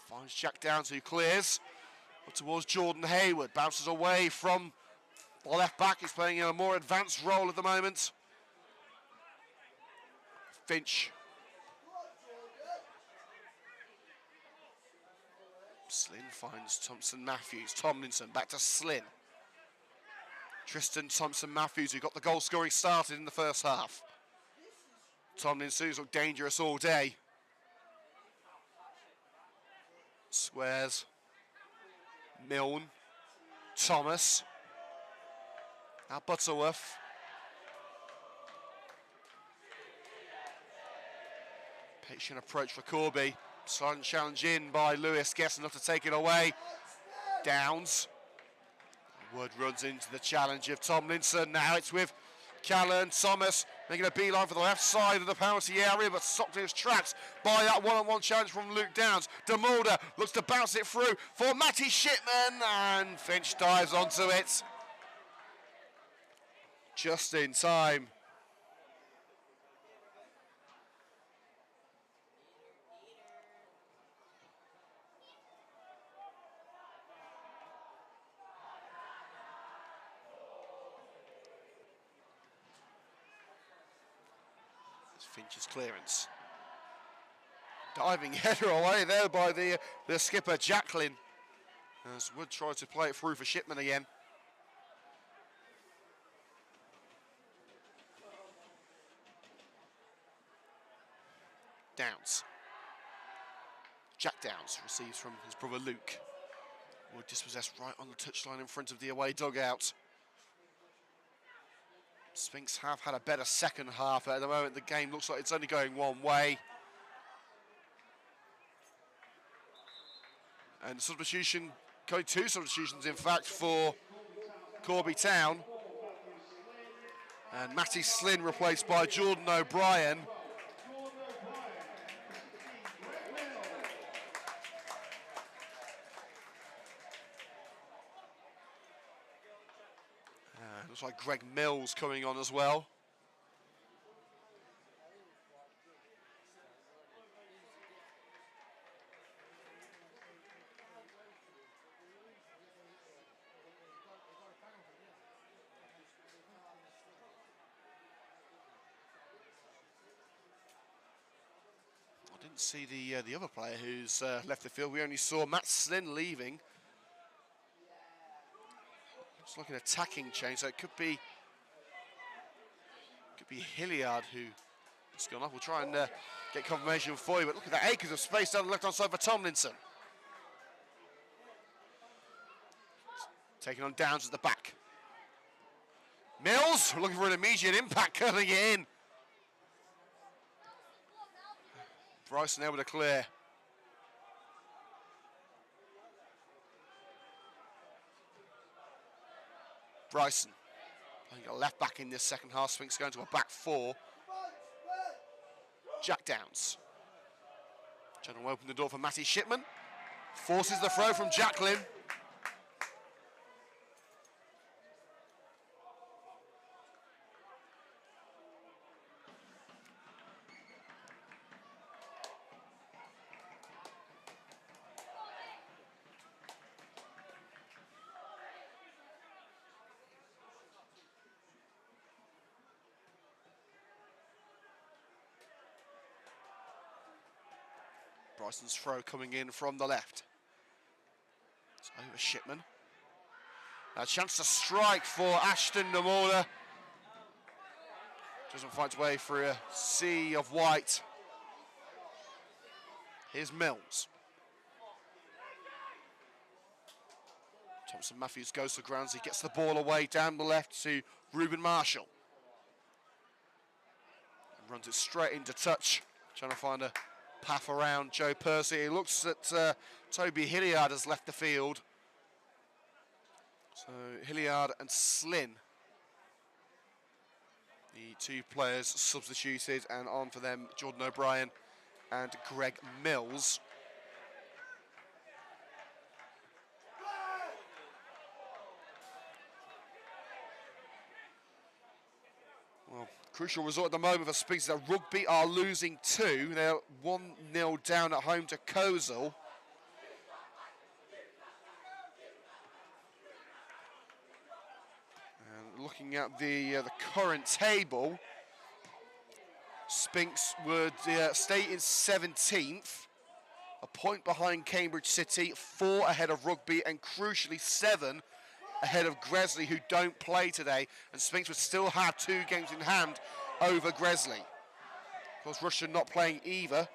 finds Jack Downs, who clears. Up towards Jordan Hayward, bounces away from the left back. He's playing in a more advanced role at the moment. Finch. Slynn finds Thompson-Matthews. Tomlinson back to Slynn. Tristan Thompson-Matthews, who got the goal scoring started in the first half. Tomlinson's looked dangerous all day. Squares. Milne. Thomas. Now Butterworth. Patient approach for Corby. Silent challenge in by Lewis. Guess enough to take it away. Downs. Wood runs into the challenge of Tomlinson. Now it's with Callan Thomas making a beeline for the left side of the penalty area, but stopped in his tracks by that one-on-one challenge from Luke Downs. DeMolder looks to bounce it through for Matty Shipman, and Finch dives onto it just in time. Finch's clearance. Diving header away there by the skipper, Jacklin, as Wood tries to play it through for Shipman again. Downs. Jack Downs receives from his brother Luke. Wood dispossessed right on the touchline in front of the away dugout. Sphinx have had a better second half. At the moment, the game looks like it's only going one way. And substitution, going 2 substitutions, in fact, for Corby Town. And Matty Slynn replaced by Jordan O'Brien. Looks like Greg Mills coming on as well. I didn't see the other player who's left the field. We only saw Matt Slynn leaving. It's like an attacking change, so it could be Hilliard who's gone off. We'll try and get confirmation for you, but look at that acres of space down the left-hand side for Tomlinson. Taking on Downs at the back. Mills looking for an immediate impact coming in. Bryson able to clear. Bryson playing a left back in this second half. Sphinx going to a back 4. Jack Downs. Trying to open the door for Matty Shipman. Forces the throw from Jacqueline. Bryson's throw coming in from the left. It's over Shipman. A chance to strike for Ashton Namora. Doesn't find its way through a sea of white. Here's Mills. Thompson Matthews goes to grounds. He gets the ball away down the left to Ruben Marshall. And runs it straight into touch. Trying to find a path around Joe Percy. It looks that Toby Hilliard has left the field. So Hilliard and Slynn, the 2 players substituted, and on for them Jordan O'Brien and Greg Mills. Well, crucial result at the moment for Sphinx. That Rugby are losing 2. They're 1-0 down at home to Kozel. And looking at the current table, Sphinx would stay in 17th, a point behind Cambridge City, 4 ahead of Rugby, and crucially 7 ahead of Gresley, who don't play today, and Sphinx would still have 2 games in hand over Gresley. Of course, Rushden not playing either.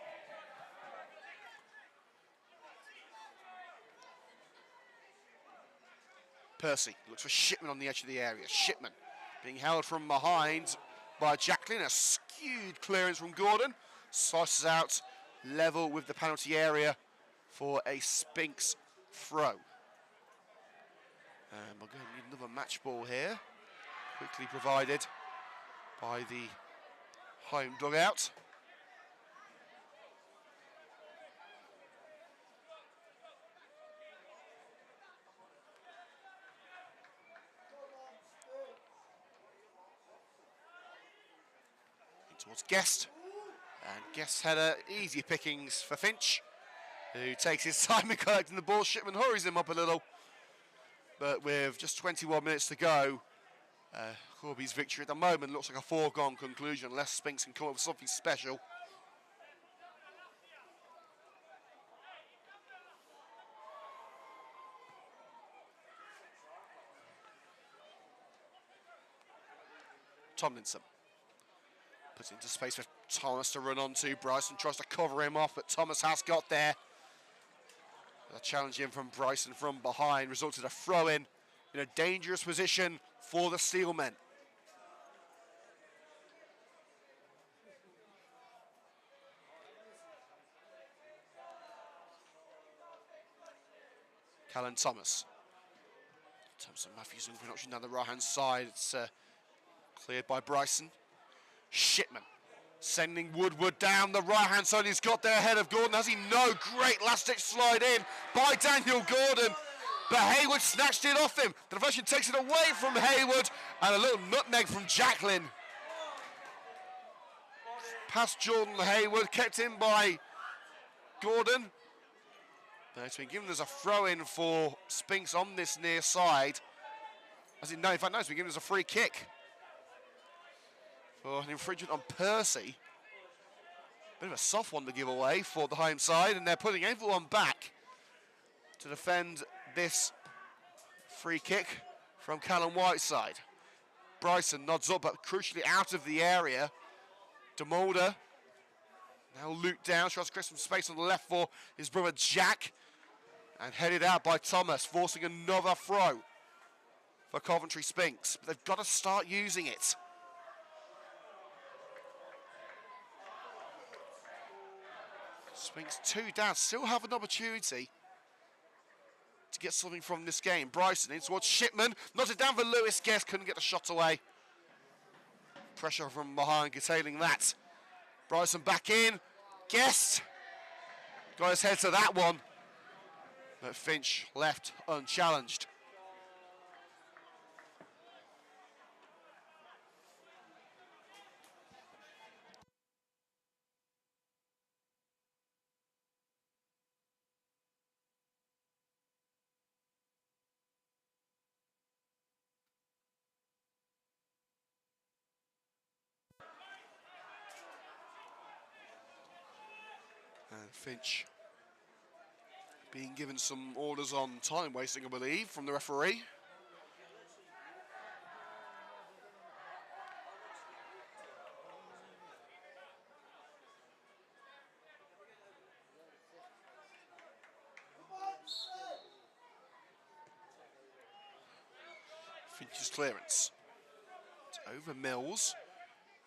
Percy looks for Shipman on the edge of the area. Shipman being held from behind by Jacqueline. A skewed clearance from Gordon. Slices out level with the penalty area for a Sphinx throw. And we're going to need another match ball here. Quickly provided by the home dugout. Towards Guest. And Guest had easy pickings for Finch, who takes his time in collecting the ball. Shipman hurries him up a little. But with just 21 minutes to go, Corby's victory at the moment looks like a foregone conclusion unless Sphinx can come up with something special. Tomlinson puts it into space for Thomas to run onto. Bryson tries to cover him off, but Thomas has got there. A challenge in from Bryson from behind resulted in a throw-in in a dangerous position for the Steelmen. Callan Thomas. Thompson Matthews in production down the right-hand side. It's cleared by Bryson. Shipman sending Woodward down the right-hand side. He's got there ahead of Gordon. Has he? No. Great last-ditch slide in by Daniel Gordon. But Hayward snatched it off him. The deflection takes it away from Hayward. And a little nutmeg from Jacqueline. Past Jordan Hayward, kept in by Gordon. It's been given as a throw-in for Sphinx on this near side. As in, no, in fact, no, it's been given as a free kick for an infringement on Percy. Bit of a soft one to give away for the home side, and they're putting everyone back to defend this free kick from Callum Whiteside. Bryson nods up, but crucially out of the area. DeMolder, now Luke down, tries to create some space on the left for his brother Jack, and headed out by Thomas, forcing another throw for Coventry Sphinx. But they've got to start using it. Sphinx 2 down, still have an opportunity to get something from this game. Bryson in towards Shipman, knotted down for Lewis. Guest couldn't get the shot away. Pressure from behind, curtailing that. Bryson back in. Guest got his head to that one. But Finch left unchallenged. And Finch being given some orders on time wasting, I believe, from the referee. Finch's clearance. It's over Mills.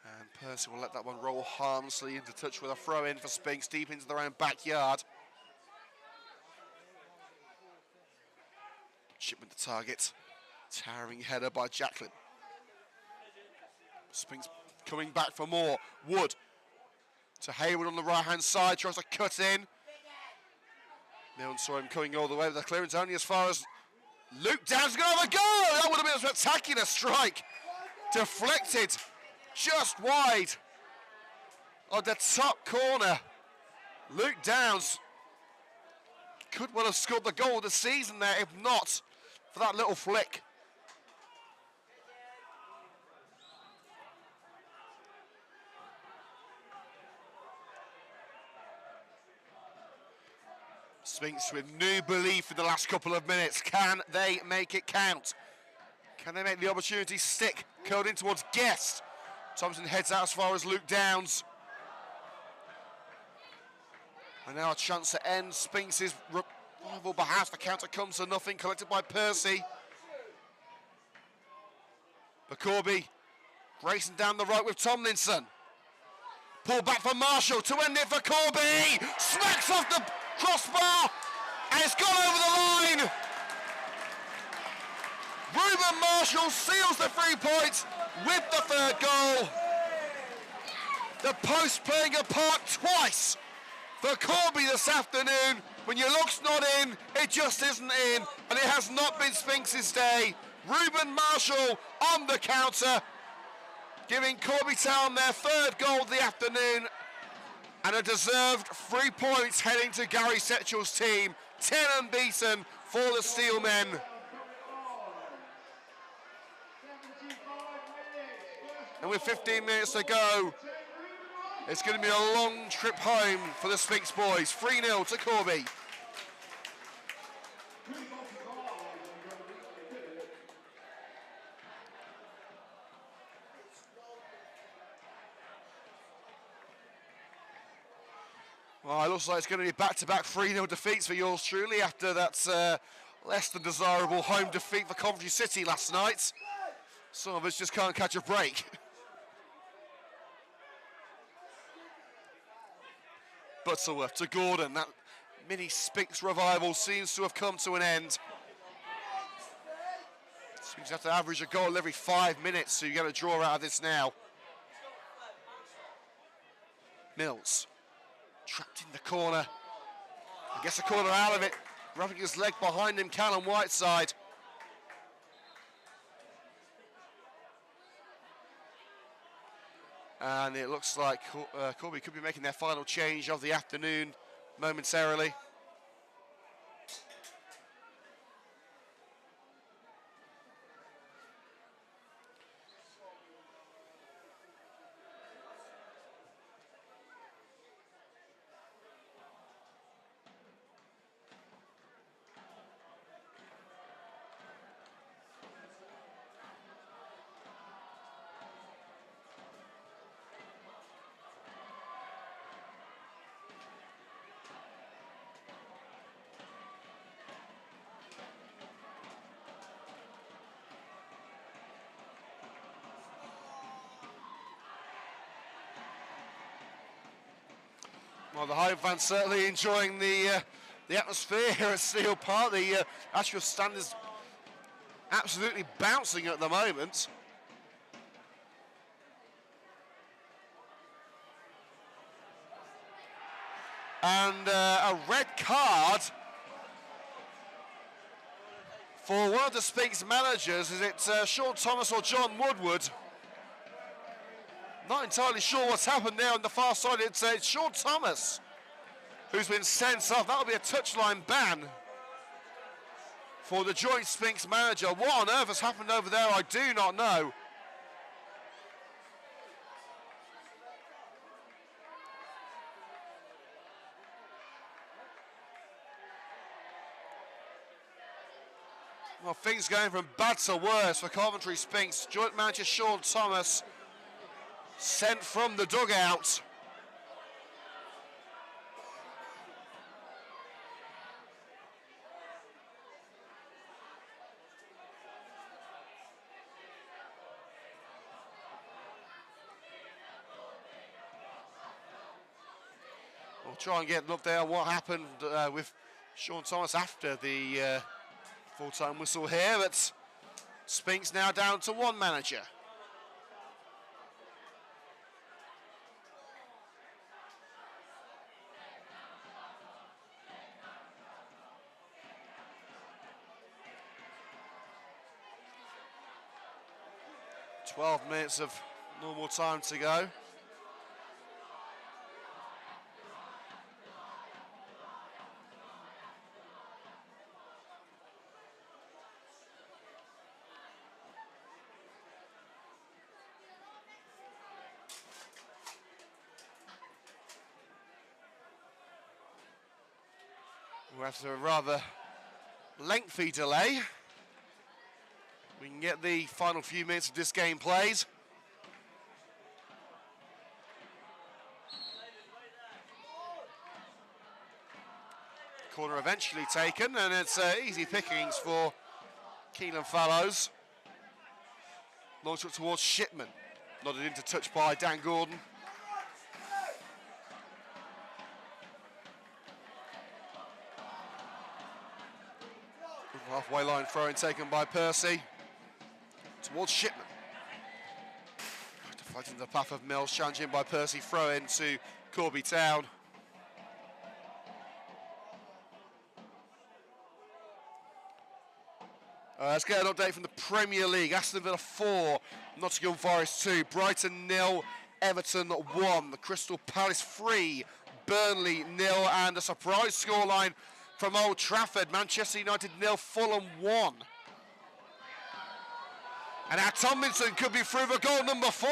And Percy will let that one roll harmlessly into touch with a throw-in for Sphinx deep into their own backyard. Shipman the target. Towering header by Jacqueline. Sphinx coming back for more. Wood to Hayward on the right-hand side. Tries to cut in. Milne saw him coming all the way with the clearance only as far as Luke Down's going to have a go. That would have been a spectacular strike. Deflected just wide on the top corner. Luke Downs could well have scored the goal of the season there, if not for that little flick. Sphinx with new belief in the last couple of minutes. Can they make it count? Can they make the opportunity stick? Curled in towards Guest. Thompson heads out as far as Luke Downs. And now a chance to end Sphinx's rival, perhaps the counter comes to nothing, collected by Percy. But Corby racing down the right with Tomlinson. Pull back for Marshall to end it for Corby. Smacks off the crossbar and it's gone over the line. Ruben Marshall seals the 3 points with the third goal. The post playing a part twice for Corby this afternoon. When your luck's not in, it just isn't in, and it has not been Sphinx's day. Ruben Marshall on the counter, giving Corby Town their third goal of the afternoon, and a deserved 3 points heading to Gary Setchell's team. 10 unbeaten for the Steelmen. And with 15 minutes to go, it's going to be a long trip home for the Sphinx boys. 3-0 to Corby. Well, it looks like it's going to be back-to-back 3-0 defeats for yours truly after that less than desirable home defeat for Coventry City last night. Some of us just can't catch a break. Butterworth to Gordon. That mini Sphinx revival seems to have come to an end. Sphinx have to average a goal every 5 minutes, so you get a draw out of this now. Mills, trapped in the corner. He gets a corner out of it, rubbing his leg behind him, Callum Whiteside. And it looks like Corby could be making their final change of the afternoon momentarily. Well, the home fans certainly enjoying the atmosphere here at Steel Park. The actual stand is absolutely bouncing at the moment. And a red card for one of the Sphinx managers. Is it Sean Thomas or John Woodward? Not entirely sure what's happened there on the far side. It's Sean Thomas who's been sent off. That'll be a touchline ban for the joint Sphinx manager. What on earth has happened over there, I do not know. Well, things going from bad to worse for Coventry Sphinx. Joint manager Sean Thomas sent from the dugout. We'll try and get a look there what happened with Sean Thomas after the full-time whistle here, but Sphinx now down to one manager. "12 minutes of normal time to go. After a rather lengthy delay, we can get the final few minutes of this game played. Corner eventually taken, and it's easy pickings for Keelan Fallows. Launch up towards Shipman, nodded into touch by Dan Gordon. Halfway line throw-in taken by Percy towards Shipman. Fighting the path of Mills, challenged in by Percy, throw-in to Corby Town. Let's get an update from the Premier League. Aston Villa 4, Nottingham Forest 2, Brighton 0, Everton 1, the Crystal Palace 3, Burnley 0, and a surprise scoreline from Old Trafford, Manchester United 0, Fulham 1. And now Tomlinson could be through for goal number 4.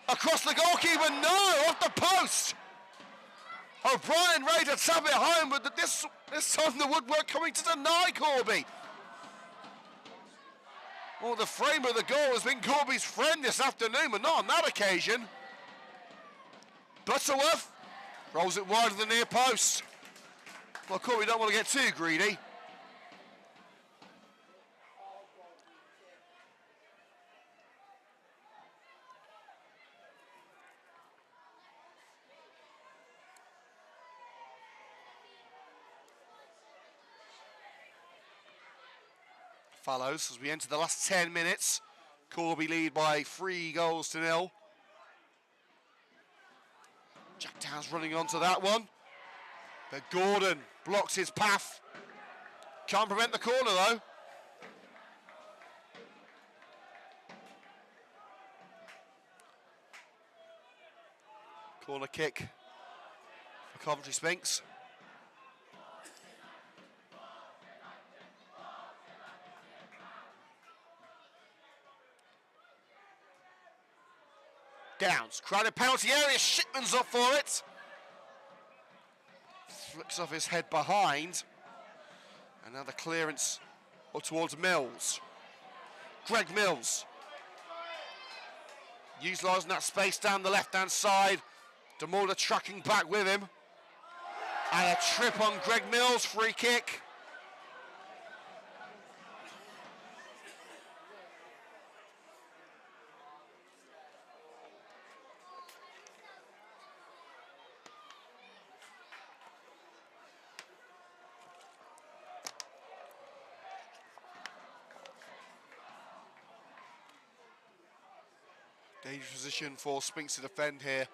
Across the goalkeeper, no, off the post. O'Brien ready to tap it home, but this time the woodwork coming to deny Corby. Well, the frame of the goal has been Corby's friend this afternoon, but not on that occasion. Butterworth rolls it wide of the near post. Well, Corby don't want to get too greedy. follows as we enter the last 10 minutes. Corby lead by 3-0. Jack Down's running onto that one. But Gordon blocks his path. Can't prevent the corner though. Corner kick for Coventry Sphinx. Downs, crowded penalty area, Shipman's up for it. Flicks off his head behind. Another clearance up towards Mills. Greg Mills. Utilising that space down the left-hand side. Demorda tracking back with him. And a trip on Greg Mills, free kick. Dangerous position for Sphinx to defend here.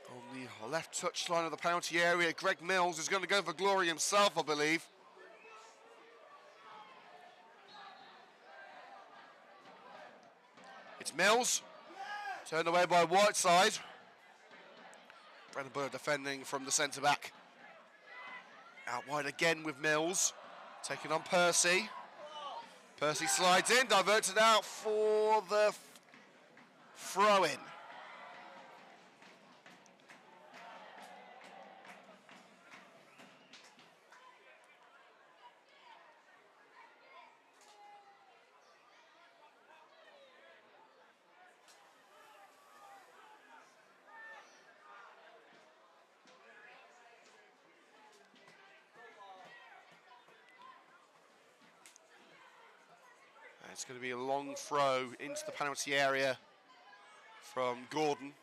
On the left touchline of the penalty area, Greg Mills is going to go for glory himself, I believe. It's Mills, turned away by Whiteside. Brendan Burr defending from the centre-back. Out wide again with Mills, taking on Percy. Percy slides in, diverts it out for the throw-in. It's going to be a long throw into the penalty area from Gordon.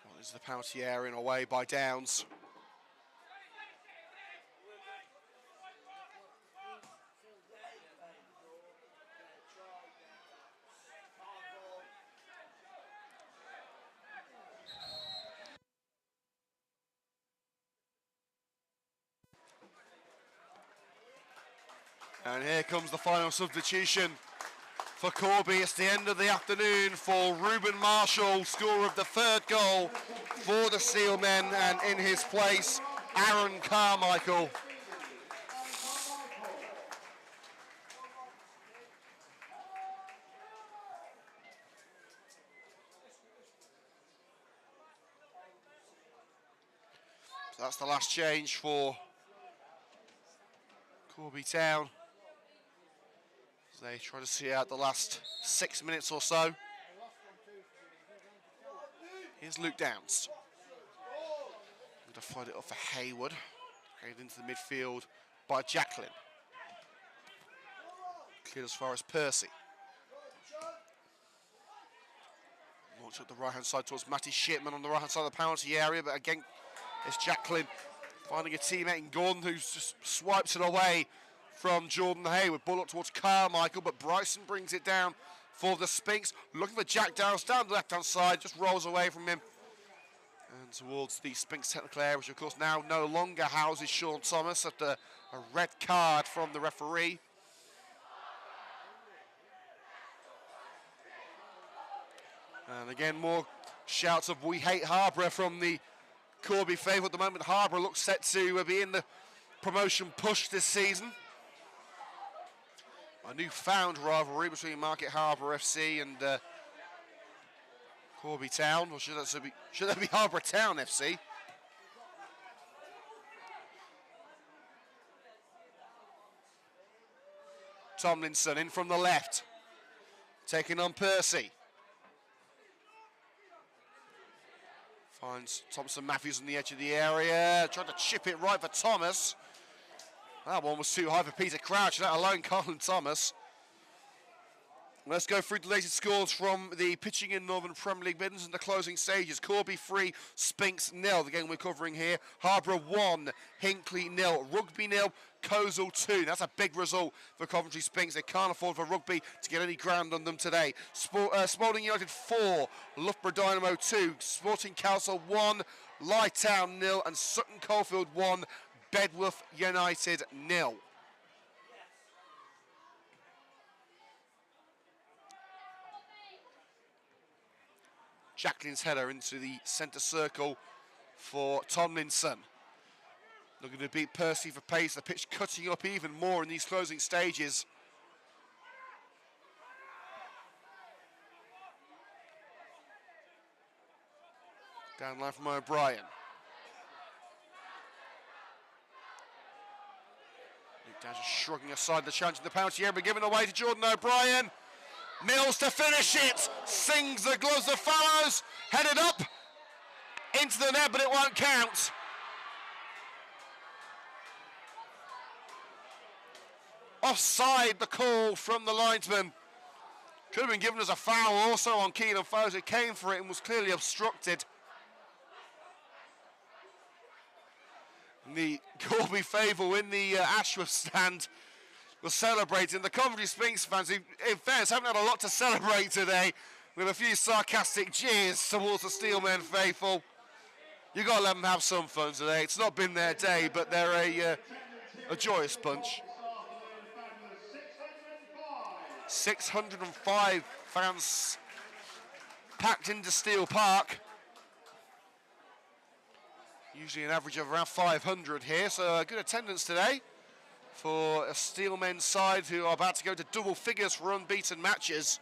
Well, this is the penalty area and away by Downs. And here comes the final substitution for Corby. It's the end of the afternoon for Ruben Marshall, scorer of the third goal for the Steelmen, and in his place, Aaron Carmichael. So that's the last change for Corby Town. They try to see out the last 6 minutes or so. Here's Luke Downs. Going to float it off for Hayward. Carried into the midfield by Jacqueline. Cleared as far as Percy. Launch up the right-hand side towards Matty Shipman on the right-hand side of the penalty area, but again, it's Jacqueline finding a teammate in Gordon, who just swipes it away from Jordan Hayward. Ball up towards Carmichael, but Bryson brings it down for the Sphinx. Looking for Jack Downs down the left-hand side, just rolls away from him. And towards the Sphinx technical area, which of course now no longer houses Sean Thomas after a red card from the referee. And again, more shouts of "We hate Harborough" from the Corby faithful. At the moment, Harborough looks set to be in the promotion push this season. A newfound rivalry between Market Harbour FC and Corby Town, or should that be Harbour Town FC? Tomlinson in from the left, taking on Percy. Finds Thompson Matthews on the edge of the area, trying to chip it right for Thomas. That one was too high for Peter Crouch, let alone Colin Thomas. Let's go through the latest scores from the pitching in Northern Premier League Midlands in the closing stages. Corby 3, Sphinx 0. The game we're covering here. Harborough 1, Hinckley 0. Rugby 0, Coleshill 2. That's a big result for Coventry Sphinx. They can't afford for Rugby to get any ground on them today. Spalding United 4, Loughborough Dynamo 2. Sporting Council 1, Lytown 0. And Sutton Coldfield 1, Bedworth United 0. Jacqueline's header into the centre circle for Tomlinson. Looking to beat Percy for pace. The pitch cutting up even more in these closing stages. Down line from O'Brien. Luke Downs just shrugging aside the challenge in the penalty area, but given away to Jordan O'Brien. Mills to finish it, sings the gloves of Fallows, headed up into the net, but it won't count. Offside, the call from the linesman. Could have been given as a foul also on Keenan Fallows. It came for it and was clearly obstructed. And the Corby faithful in the Ashworth stand was celebrating. The Coventry Sphinx fans, who in fairness haven't had a lot to celebrate today, with a few sarcastic jeers towards the Steelmen faithful. You've got to let them have some fun today. It's not been their day, but they're a joyous bunch. 605 fans packed into Steel Park. Usually an average of around 500 here, so a good attendance today for a Steelmen side who are about to go to double figures for unbeaten matches.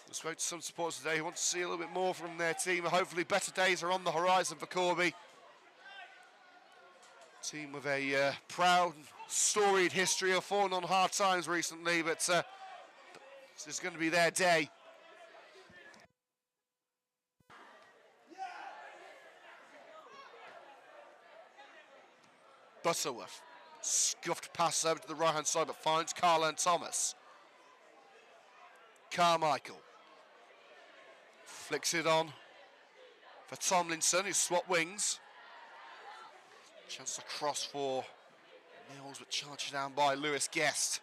I spoke to some supporters today who want to see a little bit more from their team. Hopefully better days are on the horizon for Corby. Team with a proud, storied history of falling on hard times recently, but this is going to be their day. Butterworth. Scuffed pass over to the right-hand side, but finds Carl and Thomas. Carmichael. Flicks it on for Tomlinson, who swapped wings. Chance to cross for Mills, but charged down by Lewis Guest.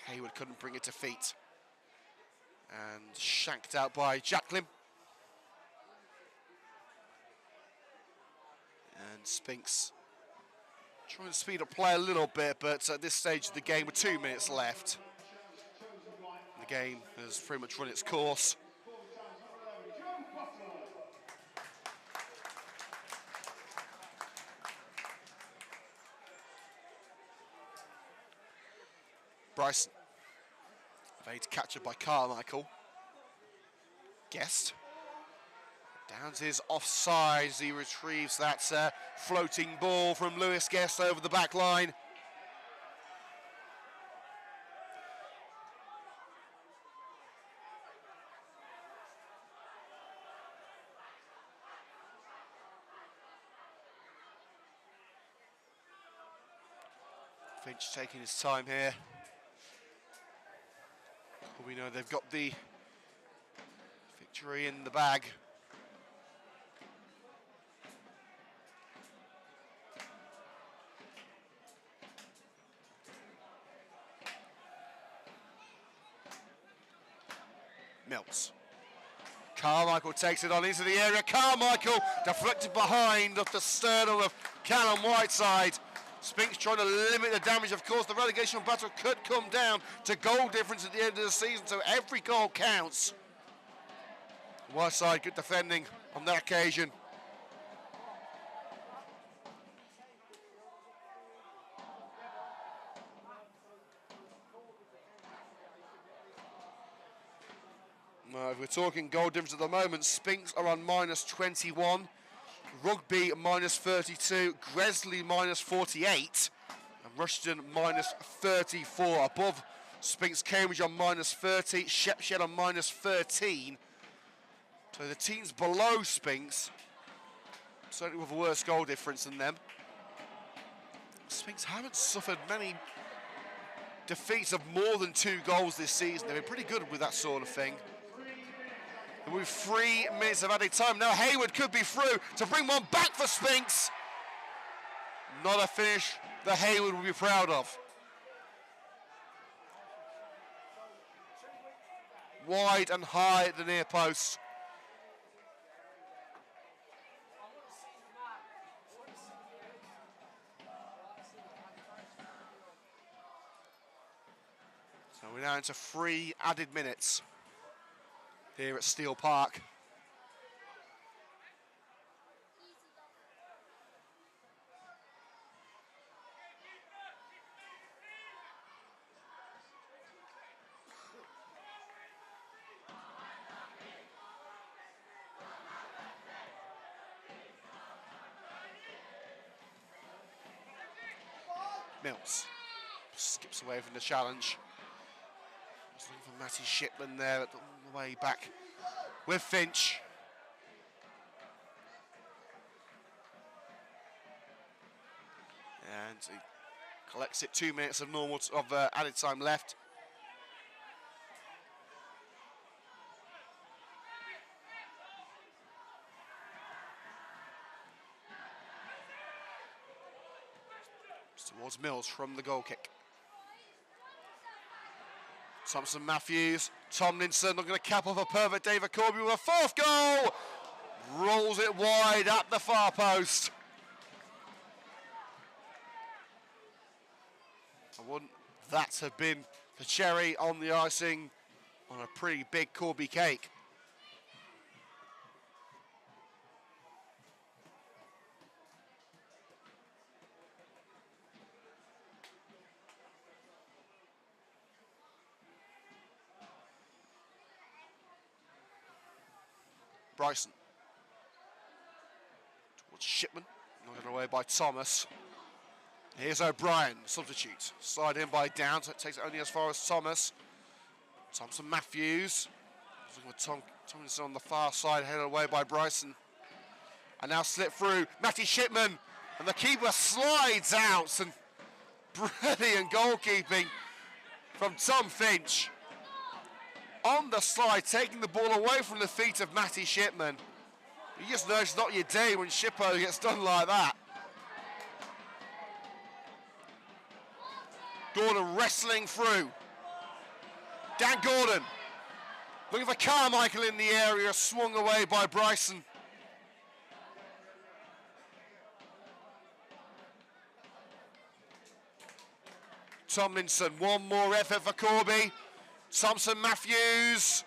Hayward couldn't bring it to feet. And shanked out by Jacqueline. And Sphinx trying to speed up play a little bit, but at this stage of the game with 2 minutes left, the game has pretty much run its course. Bryson, evades capture by Carmichael. Guest. Downs is offside as he retrieves that floating ball from Lewis Guest over the back line. Finch taking his time here. We know they've got the victory in the bag. Mills. Carmichael takes it on into the area. Carmichael deflected behind off the sternum of Callum Whiteside. Sphinx trying to limit the damage. Of course, the relegation battle could come down to goal difference at the end of the season, so every goal counts. Whiteside, good defending on that occasion. If we're talking goal difference at the moment, Sphinx are on -21. Rugby -32, Gresley -48, and Rushden -34. Above Sphinx, Cambridge on -30, Shepshed on -13. So the teams below Sphinx, certainly with a worse goal difference than them. Sphinx haven't suffered many defeats of more than 2 goals this season. They've been pretty good with that sort of thing. And with 3 minutes of added time, now Hayward could be through to bring one back for Sphinx. Not a finish that Hayward will be proud of. Wide and high at the near post. So we're now into 3 added minutes here at Steel Park. Mills skips away from the challenge. Just looking for Matty Shipman there on the way back with Finch. And he collects it. 2 minutes of added time left. Towards Mills from the goal kick. Thompson Matthews, Tomlinson looking to cap off a perfect day for Corby with a 4th goal. Rolls it wide at the far post. And wouldn't that have been the cherry on the icing on a pretty big Corby cake? Bryson towards Shipman, knocked away by Thomas. Here's O'Brien, substitute. Slide in by Downs, it takes it only as far as Thomas. Thompson Matthews, looking with Tomlinson on the far side, headed away by Bryson. And now slip through, Matty Shipman, and the keeper slides out. Some brilliant goalkeeping from Tom Finch. On the slide, taking the ball away from the feet of Matty Shipman. You just know it's not your day when Shippo gets done like that. Gordon wrestling through. Dan Gordon looking for Carmichael in the area, swung away by Bryson. Tomlinson, one more effort for Corby. Thompson Matthews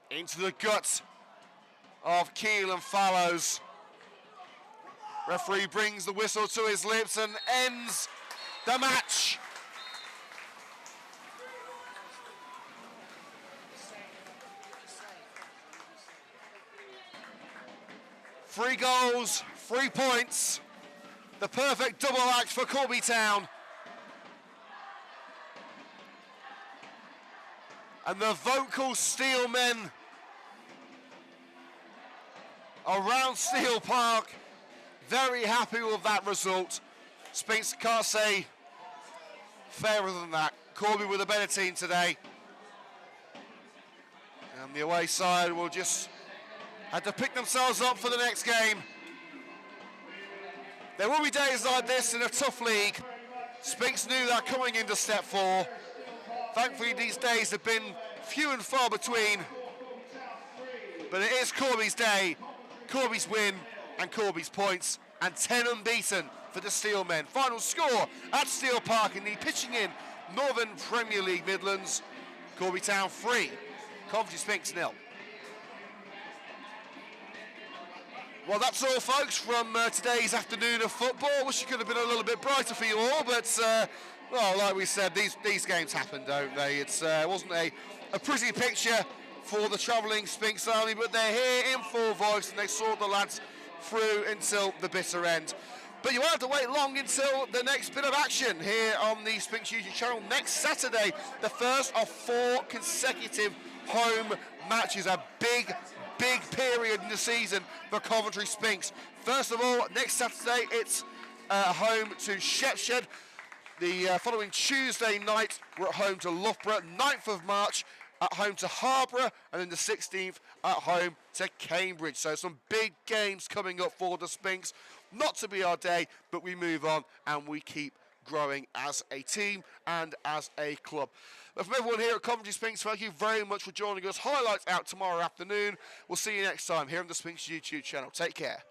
into the gut of Keel and Fallows. Referee brings the whistle to his lips and ends the match. Three goals, 3 points. The perfect double act for Corby Town. And the vocal Steel men around Steel Park, very happy with that result. Sphinx can't say fairer than that. Corby with a better team today. And the away side will just have to pick themselves up for the next game. There will be days like this in a tough league. Sphinx knew that coming into step 4. Thankfully, these days have been few and far between. But it is Corby's day, Corby's win, and Corby's points, and 10 unbeaten for the Steel men. Final score at Steel Park in the pitching in Northern Premier League Midlands. Corby Town 3, Coventry Sphinx 0. Well, that's all, folks, from today's afternoon of football. Wish it could have been a little bit brighter for you all, but well, like we said, these games happen, don't they? It wasn't a pretty picture for the travelling Sphinx Army, but they're here in full voice and they saw the lads through until the bitter end. But you won't have to wait long until the next bit of action here on the Sphinx YouTube channel next Saturday, the first of 4 consecutive home matches. A big period in the season for Coventry Sphinx. First of all, next Saturday it's home to Shepshed. The following Tuesday night, we're at home to Loughborough, 9th of March, at home to Harborough, and then the 16th at home to Cambridge. So some big games coming up for the Sphinx. Not to be our day, but we move on and we keep growing as a team and as a club. But from everyone here at Coventry Sphinx, thank you very much for joining us. Highlights out tomorrow afternoon. We'll see you next time here on the Sphinx YouTube channel. Take care.